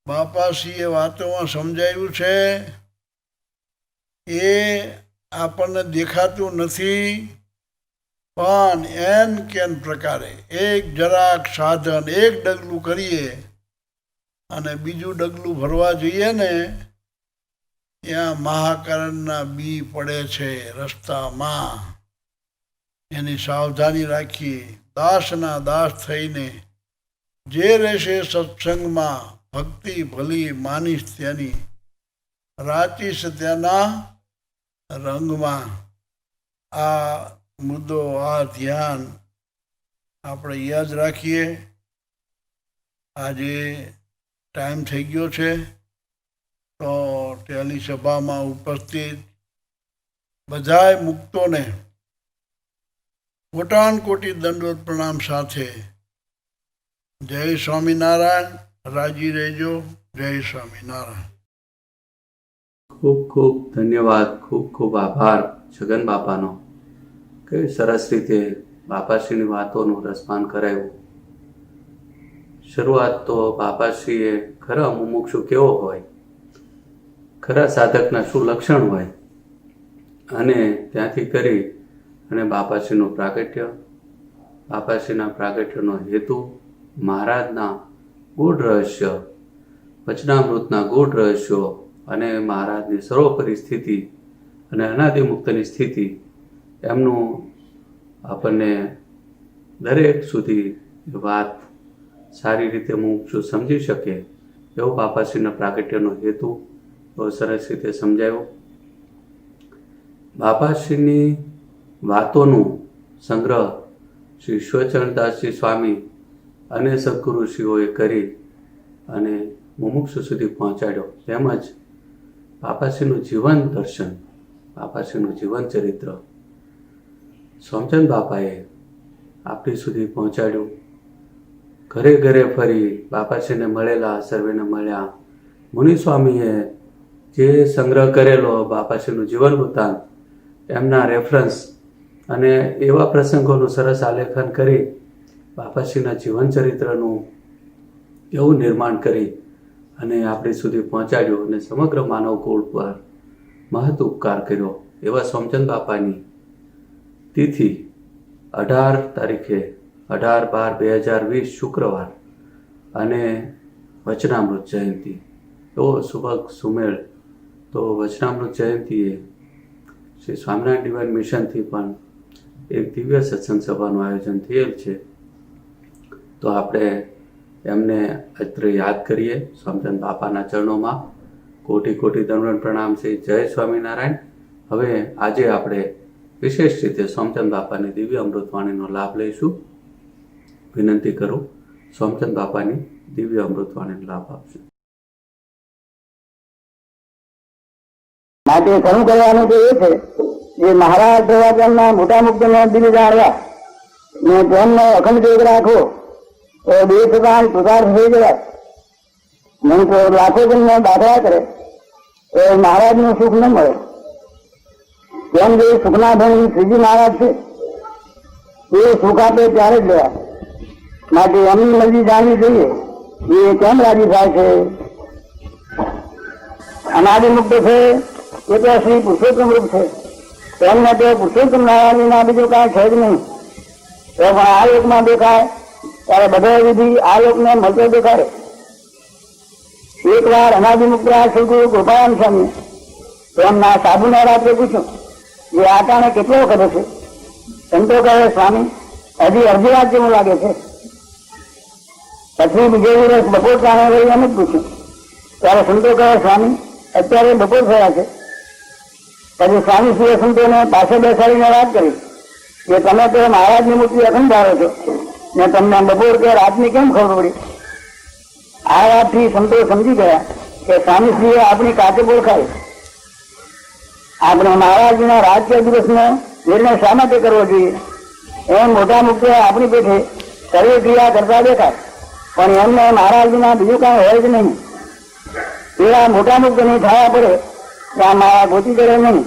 બાપાશ્રીએ વાતોમાં સમજાવ્યું છે એ આપણને દેખાતું નથી, પણ એન કેન પ્રકારે એક જરાક સાધન, એક ડગલું કરીએ અને બીજું ડગલું ભરવા જઈએ ને ત્યાં મહાકારણના બી પડે છે રસ્તામાં. એની સાવધાની રાખીએ. દાસના દાસ થઈને જે રહેશે સત્સંગમાં, ભક્તિ ભલી માનીશ તેની, રાચીશ તેના રંગમાં. આ મુદ્દો, આ ધ્યાન આપણે યાદ રાખીએ. આજે ટાઈમ થઈ ગયો છે તો ટેલી સભામાં ઉપસ્થિત બધાય મુક્તોને કોટાન કોટી દંડવત પ્રણામ સાથે જય સ્વામિનારાયણ. રાજી રહેજો. જય સ્વામિનારાયણ. ખૂબ ખૂબ ધન્યવાદ, ખૂબ ખૂબ આભાર છગન બાપાનો. કેવી સરસ રીતે બાપાશ્રીની વાતોનું રસપાન કરાયું. શરૂઆત તો બાપાશ્રીએ ખરા મુમુક્ષુ કેવો હોય, ખરા સાધકના શું લક્ષણ હોય, અને ત્યાંથી કરી અને બાપાશ્રીનું પ્રાગટ્ય, બાપાશ્રીના પ્રાગટ્યનો હેતુ, મહારાજના ગૂઢ રહસ્ય, વચનામૃતના ગૂઢ રહસ્યો અને મહારાજની સર્વોપરી સ્થિતિ અને અનાદિમુક્તની સ્થિતિ, એમનું આપણને દરેક સુધી વાત સારી રીતે મુમુક્ષુ સમજી શકે એવો બાપાશ્રીના પ્રાગટ્યનો હેતુ બહુ સરસ રીતે સમજાયો. બાપાશ્રીની વાતોનું સંગ્રહ શ્રી ઈશ્વરચરણદાસજી સ્વામી અને સદગુરુશ્રીઓએ કરી અને મુમુક્ષુ સુધી પહોંચાડ્યો. તેમજ બાપાશ્રીનું જીવન દર્શન બાપાશ્રીનું જીવન ચરિત્ર સોમચંદ બાપાએ આપણી સુધી પહોંચાડ્યું. ઘરે ઘરે ફરી બાપાશ્રીને મળેલા, સર્વેને મળ્યા. મુનિસ્વામીએ જે સંગ્રહ કરેલો બાપાશ્રીનું જીવન વૃત્તાંત, એમના રેફરન્સ અને એવા પ્રસંગોનું સરસ આલેખન કરી બાપાશ્રીના જીવન ચરિત્રનું એવું નિર્માણ કરી અને આપણી સુધી પહોંચાડ્યું અને સમગ્ર માનવકુળ પર મહત ઉપકાર કર્યો એવા સોમચંદ બાપાની તિથિ 18 તારીખે 18/12/2020 શુક્રવાર અને વચનામૃત જયંતિ, એવો સુભગ સુમેળ. તો વચનામૃત જયંતિએ શ્રી સ્વામિનારાયણ ડિવાઇન મિશનથી પણ એક દિવ્ય સત્સંગ સભાનું આયોજન થયેલ છે. તો આપણે એમને અત્રે યાદ કરીએ. સોમચંદ બાપાના ચરણોમાં કોટી કોટી દંડવત પ્રણામ છે. જય સ્વામિનારાયણ. હવે આજે આપણે વિશેષ રીતે સોમચંદ બાપાની દિવ્ય અમૃતવાણીનો લાભ લઈશું. વિનંતી કરું, સોમચંદ બાપાની દિવ્ય અમૃતવાણીનો લાભ આપશું. માટે ઘણું કરવાનું તો એ છે જે મહારાજ પ્રવાચનના મોટા મુક્તને દિલ જાણ્યા ને તેમને અખંડ દેખ રાખો તો દેશ કાળ સુધાર થઈ જવાય. નહીં તો લાખો જણને દાખલા કરે તો મહારાજનું સુખ ન મળે. તેમ જે સુખના ધણી શ્રીજી મહારાજ છે એ સુખ આપે ત્યારે જ લેવા. માટે એમની મરજી જાણવી જોઈએ એ કેમ રાજી થાય છે. અનાદિ મુક્ત છે એ તો શ્રી પુરુષોત્તમ રૂપ છે. તેમને તો પુરુષોત્તમ નારાયણના બીજું કાંઈ છે જ નહીં. તો પણ આ લોકમાં દેખાય ત્યારે બધા વિધિ આ લોકને મળતો દેખાય. એક વાર અનાદિ મુક્ત શ્રી ગોપાલ સ્વામી તેમના સાધુને રાત્રે પૂછ્યું જે આટાણે કેટલો વખત હશે. સંતો કહે સ્વામી હજી અડધી રાત જેવું લાગે છે. પછી બીજે દિવસ બપોર ટાણે વળી એમ જ પૂછ્યું ત્યારે સંતો કહે સ્વામી અત્યારે બપોર થયા છે. પછી સ્વામી શ્રીએ સંતોને પાસે બેસાડીને વાત કરી કે તમે તો મહારાજની મૂર્તિ અખંડ ધારો છો ને તમને બપોર કે રાતની કેમ ખબર પડી. આ વાતથી સંતો સમજી ગયા કે સ્વામીશ્રીએ આપણી કાચે ઓળખાય. આપણે મહારાજના રાજ્ય દિવસનો નિર્ણય શા માટે કરવો જોઈએ. એમ મોટા મુક્તે આપણી પેઠે સર્વે ક્રિયા કરતા દેખાય પણ એમને મહારાજના બીજું કાંઈ હોય જ નહીં. એવા મોટા મુક્ત નહીં થયા પડે ત્યાં માયા ગોતી કરે નહીં.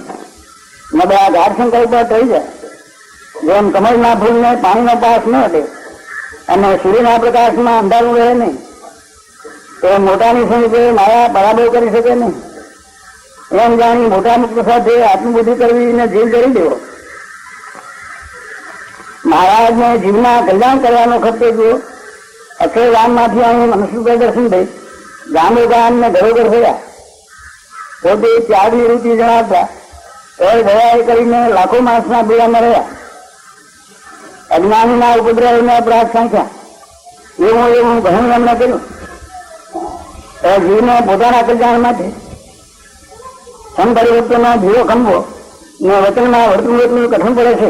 નબળા ગાઢ સંકલ્પ થઈ જાય. જેમ કમળના ફૂલને પાણીનો પાસ ન હટે અને સૂર્યના પ્રકાશમાં અંધારું રહે નહીં તો મોટાની સમીપે માયા બરાબર કરી શકે નહીં. એમ જાણી મોટા મુક્ત સાથે આત્મબુદ્ધિ કરવી ને જીવ કરી દેવો. મહારાજને જીવના કલ્યાણ કરવાનો ખર્ચો જુઓ. અક્ષરધામમાંથી અહીં મનુષ્ય દર્શન થઈ ગામો ગામ ને ઘરોઘર થયા. પોતે ત્યાગની રૂચિ જણાવતા એ દયા કરીને લાખો માણસના બેડામાં રહ્યા. અજ્ઞાનીના ઉપદ્રવને અપરાધ સંખ્યા એવું ઘણું એમણે કર્યું. જીવને પોતાના કલ્યાણ માટે સંપરિવર્તનનો ધીરો ખંભો ને વચનમાં વર્તવું એટલું કઠણ પડે છે.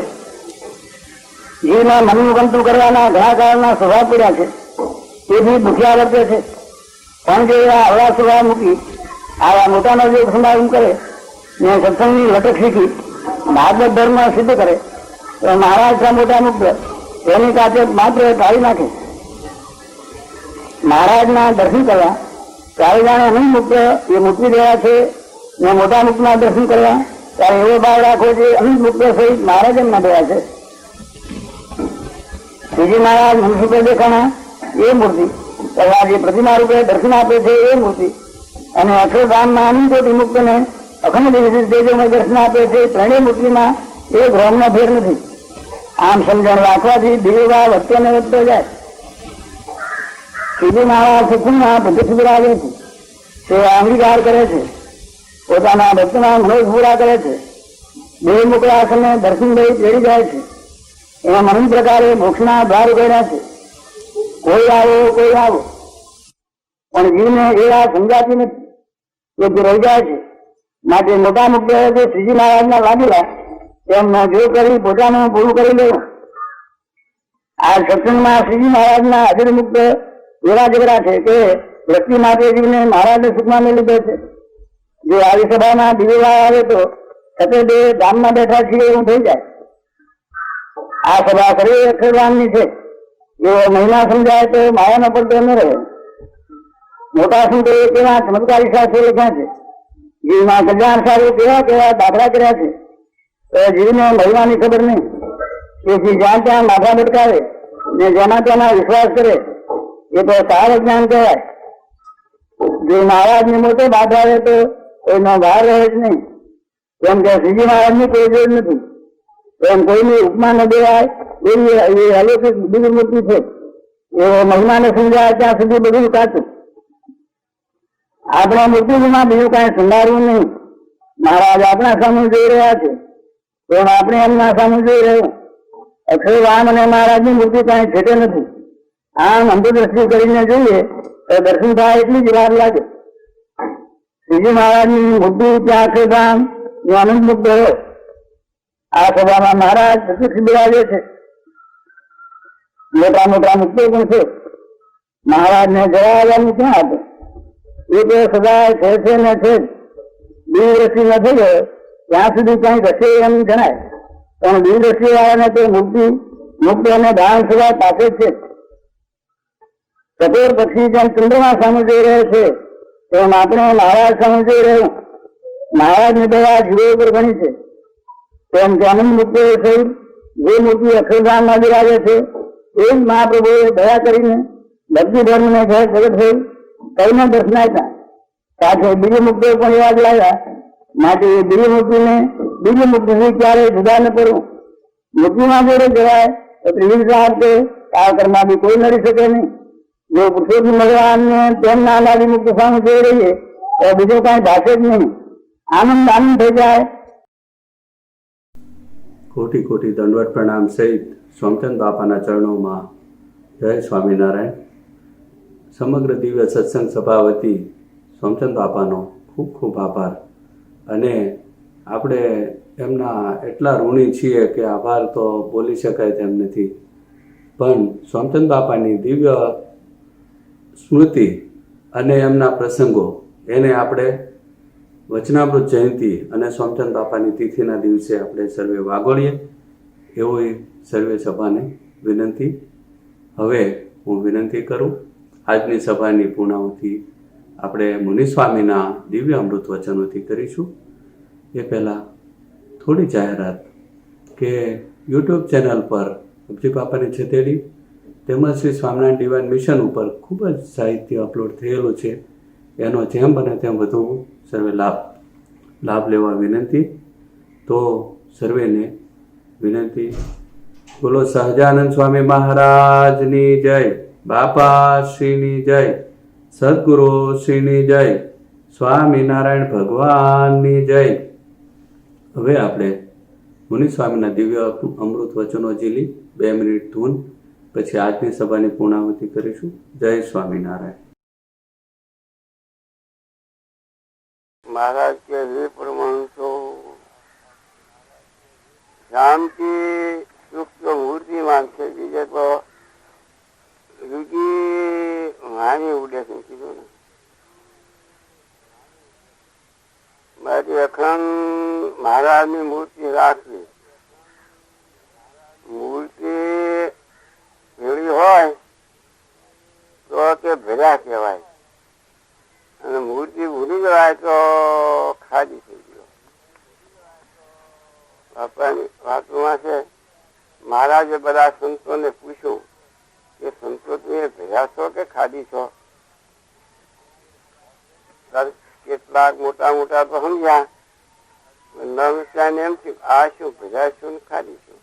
જીવને મનનું ગમતું કરવાના ઘણા કારણના સ્વભાવ પડ્યા છે. તેથી ભૂખ્યા વર્તે છે. પણ જો એવા અવળા સ્વભાવ મૂકી આવા મોટાનો જે સમાગમ કરે ને સત્સંગની લટક શીખી ભાગવત ધર્મ સિદ્ધ કરે તો મહારાજ મોટા મુક્ત એની કાચે માત્ર ટાળી નાખે. મહારાજના દર્શન કરવા ત્યારે જાણે નહીં મુક્ત એ મૂકી દેવા છે ને મોટા મુક્તના દર્શન કરવા ત્યારે એવો ભાવ રાખો જે અનંત મુક્ત સહિત મહારાજ એમના દેવા છે. શ્રીજી મહારાજ મનુષ્ય દેખાણા એ મૂર્તિ તથા જે પ્રતિમા રૂપે દર્શન આપે છે એ મૂર્તિ અને અક્ષરધામમાં અનંતોટી મુક્તને અખંડ તેજોમય દર્શન આપે છે ત્રણેય મૂર્તિમાં એક રોમનો ફેર નથી. આમ સમજણ રાખવાથી દિવ્યભાવ વધતો ને વધતો જાય. શ્રીજી મહારાજ સત્સંગમાં પ્રતિષ્ઠ બિરાજે છે. તે અંગીકાર કરે છે. પોતાના ભક્તના મનોજ પૂરા કરે છે. બે મુકલાસને દર્શન લઈ તેડી જાય છે. એમ અનંત પ્રકારે મોક્ષના દ્વાર ઉગડ્યા છે. કોઈ આવો કોઈ આવો પણ જીવને એવા સમજાતી નથી. એ રહી જાય છે. માટે મોટા મુક્ત જે શ્રીજી મહારાજના લાગેલા એમ જો કરી પોતાનું પૂરું કરી લેવું. આ સત્સંગમાં શ્રીજી મહારાજના હાજર મુક્ત એવા ઝઘડા છે કે વ્યક્તિ માટે જીવને મહારાજને સુખમાં મેળવી દે છે. જો આવી સભામાં દિવ્યભાવ આવે તો છતાં બે ગામમાં બેઠા છીએ એવું થઈ જાય. આ સભા ખરી અક્ષરધામની છે. એવો મહિમા સમજાય તો માયાનો પડતો ન રહે. મોટા સંતો કેવા ચમત્કારી શાસ્ત્રો લખ્યા છે, જીવમાં કલ્યાણ સારું કેવા કેવા દાખલા કર્યા છે. તો જીવને મહિમાની ખબર નહીં. તેથી જ્યાં ત્યાં માથા ભટકાવે ને જેના તેના વિશ્વાસ કરે એ તો સાર જ્ઞાન કહેવાય. જે મહારાજને મોટો બાદ આવે તો કોઈનો ભાર રહે જ નહીં. કેમ કે શ્રીજી મહારાજની કોઈ જોડ નથી. એમ કોઈની ઉપમા ન દેવાય એવી અલૌકિક દિવ્ય મૂર્તિ છે. એવો મહિમાને સમજાય ત્યાં સુધી બધું સાચું. આપણા મૂર્તિમાં બીજું કાંઈ સંભાળવું નહીં. મહારાજ આપણા સામે જોઈ રહ્યા છે, એમ આપણે એમના સામે જોઈ રહ્યું. અક્ષરધામ અને મહારાજની મૂર્તિ કાંઈ છેટે નથી. આમ અંતરદ્રષ્ટિ કરીને જોઈએ તો દર્શન થાય એટલી જ વાર લાગે. શ્રીજી મહારાજની મૂર્તિ ત્યાં અક્ષરધામ આનંદ મુક્ત હોય. આ સભામાં મહારાજ પ્રત્યક્ષ બિરાજે છે. મોટા મોટા મુક્તો પણ છે. મહારાજને જવાવાનું ક્યાં હતું? એ તો સદા છે ને છે જ. દિવદ્રષ્ટિ ન થઈ હોય ત્યાં સુધી કંઈક હશે એમ જણાય. પણ દિવદ્રષ્ટિ વાળાને તો મુક્તિ મુક્ત અને દાન સદા પાસે છે. કઠોર પક્ષી જેમ ચંદ્રમા સામે જોઈ રહે છે તેમ આપણે મહારાજ સામે જોઈ રહ્યું. મહારાજની દયા જીવો પર ઘણી છે. તેમ આનંદ મુક્ત સહિત જે મૂર્તિ અક્ષરધામમાં બિરાજે છે એ જ મહાપ્રભુએ દયા કરીને ભક્તિ ધર્મને ઘેર પ્રગટ થઈ કઈને દર્શન આપ્યા. સાથે બીજી મુક્તો પણ એવા જ લાવ્યા. માટે એ બીજી મૂર્તિને બીજી મુક્તિથી ક્યારેય જુદા ન કરવું. મૂર્તિમાં જોડે જવાય તો ત્રીજી સાથે કાળકર્મમાં બી કોઈ નડી શકે નહીં. જો પુરુષોત્તમ ભગવાનને તેમના અનાદિ મુક્ત સામે જોઈ રહીએ તો બીજો કાંઈ ભાષે જ નહીં. આનંદ આનંદ થઈ જાય. કોટી કોટી દંડવત પ્રણામ સહિત સોમચંદ બાપાના ચરણોમાં જય સ્વામિનારાયણ. સમગ્ર દિવ્ય સત્સંગ સભા વતી સોમચંદ બાપાનો ખૂબ ખૂબ આભાર. અને આપણે એમના એટલા ઋણી છીએ કે આભાર તો બોલી શકાય તેમ નથી. પણ સોમચંદ બાપાની દિવ્ય સ્મૃતિ અને એમના પ્રસંગો એને આપણે વચનામૃત જયંતિ અને સોમચંદ બાપાની તિથિના દિવસે આપણે સર્વે વાગોળીએ એવી સર્વે સભાને વિનંતી. હવે હું વિનંતી કરું, આજની સભાની પૂર્ણાહુતિ આપણે મુનિસ્વામીના દિવ્ય અમૃત વચનોથી કરીશું. એ પહેલાં થોડી જાહેરાત કે યુટ્યુબ ચેનલ પર અબજી બાપાની છતેડી તેમજ શ્રી સ્વામિનારાયણ ડિવાઇન મિશન ઉપર ખૂબ જ સાહિત્ય અપલોડ થયેલું છે. એનો જેમ બને તેમ વધુ સર્વે લાભ લેવા વિનંતી. તો સર્વેને વિનંતી. બોલો સહજાનંદ સ્વામી મહારાજની જય, બાપા શ્રીની જય, સદગુરુ શ્રીની જય, સ્વામિનારાયણ ભગવાનની જય. હવે આપણે મુનિસ્વામીના દિવ્ય અમૃત વચનો ઝીલી 2 મિનિટ ધૂન પછી આજની સભાની પૂર્ણાહુતિ કરીશું. જય સ્વામિનારાયણ. महाराज के वे परमांशो शांति सुख तो मूर्ति मानते बीजे तो रुचि मानी उड़े कीधु ने मारी अखंड महाराज ની મૂર્તિ રાખવી. મૂર્તિ ભેળી હોય તો તે ભેળા કહેવાય અને મૂર્તિ ભૂલી જવાય તો ખાલી થઈ ગયો. બાપાની વાતમાં છે, મહારાજે બધા સંતોને પૂછ્યું કે સંતો તમે ભેગા છો કે ખાલી છો? કેટલાક મોટા મોટા તો સમજ્યા, એમ થયું આ શું ભેગા છું ને ખાલી છું.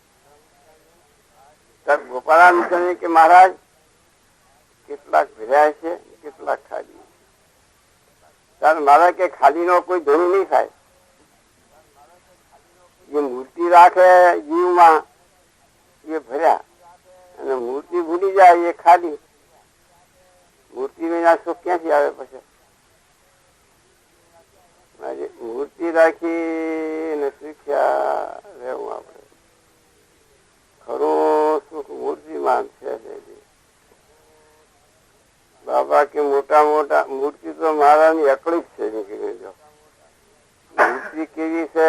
ત્યારે ગોપાળાનંદ કે મહારાજ કેટલાક ભેગા છે કેટલાક ખાલી. ત્યારે મારા કે ખાલી નો કોઈ ધોરણ નહીં થાય. જે મૂર્તિ રાખે જીવમાં એ ભર્યા અને મૂર્તિ ભૂલી જાય એ ખાલી. મૂર્તિ વિના સુખ ક્યાંથી આવે? પછી મૂર્તિ રાખી ને શીખ્યા રહેવું આપણે. ખરું સુખ મૂર્તિમાં છે. બાબા કે મોટા મોટા મૂર્તિ તો મારાની અકળી જ છે. નીકળી જો મૂર્તિ કેવી છે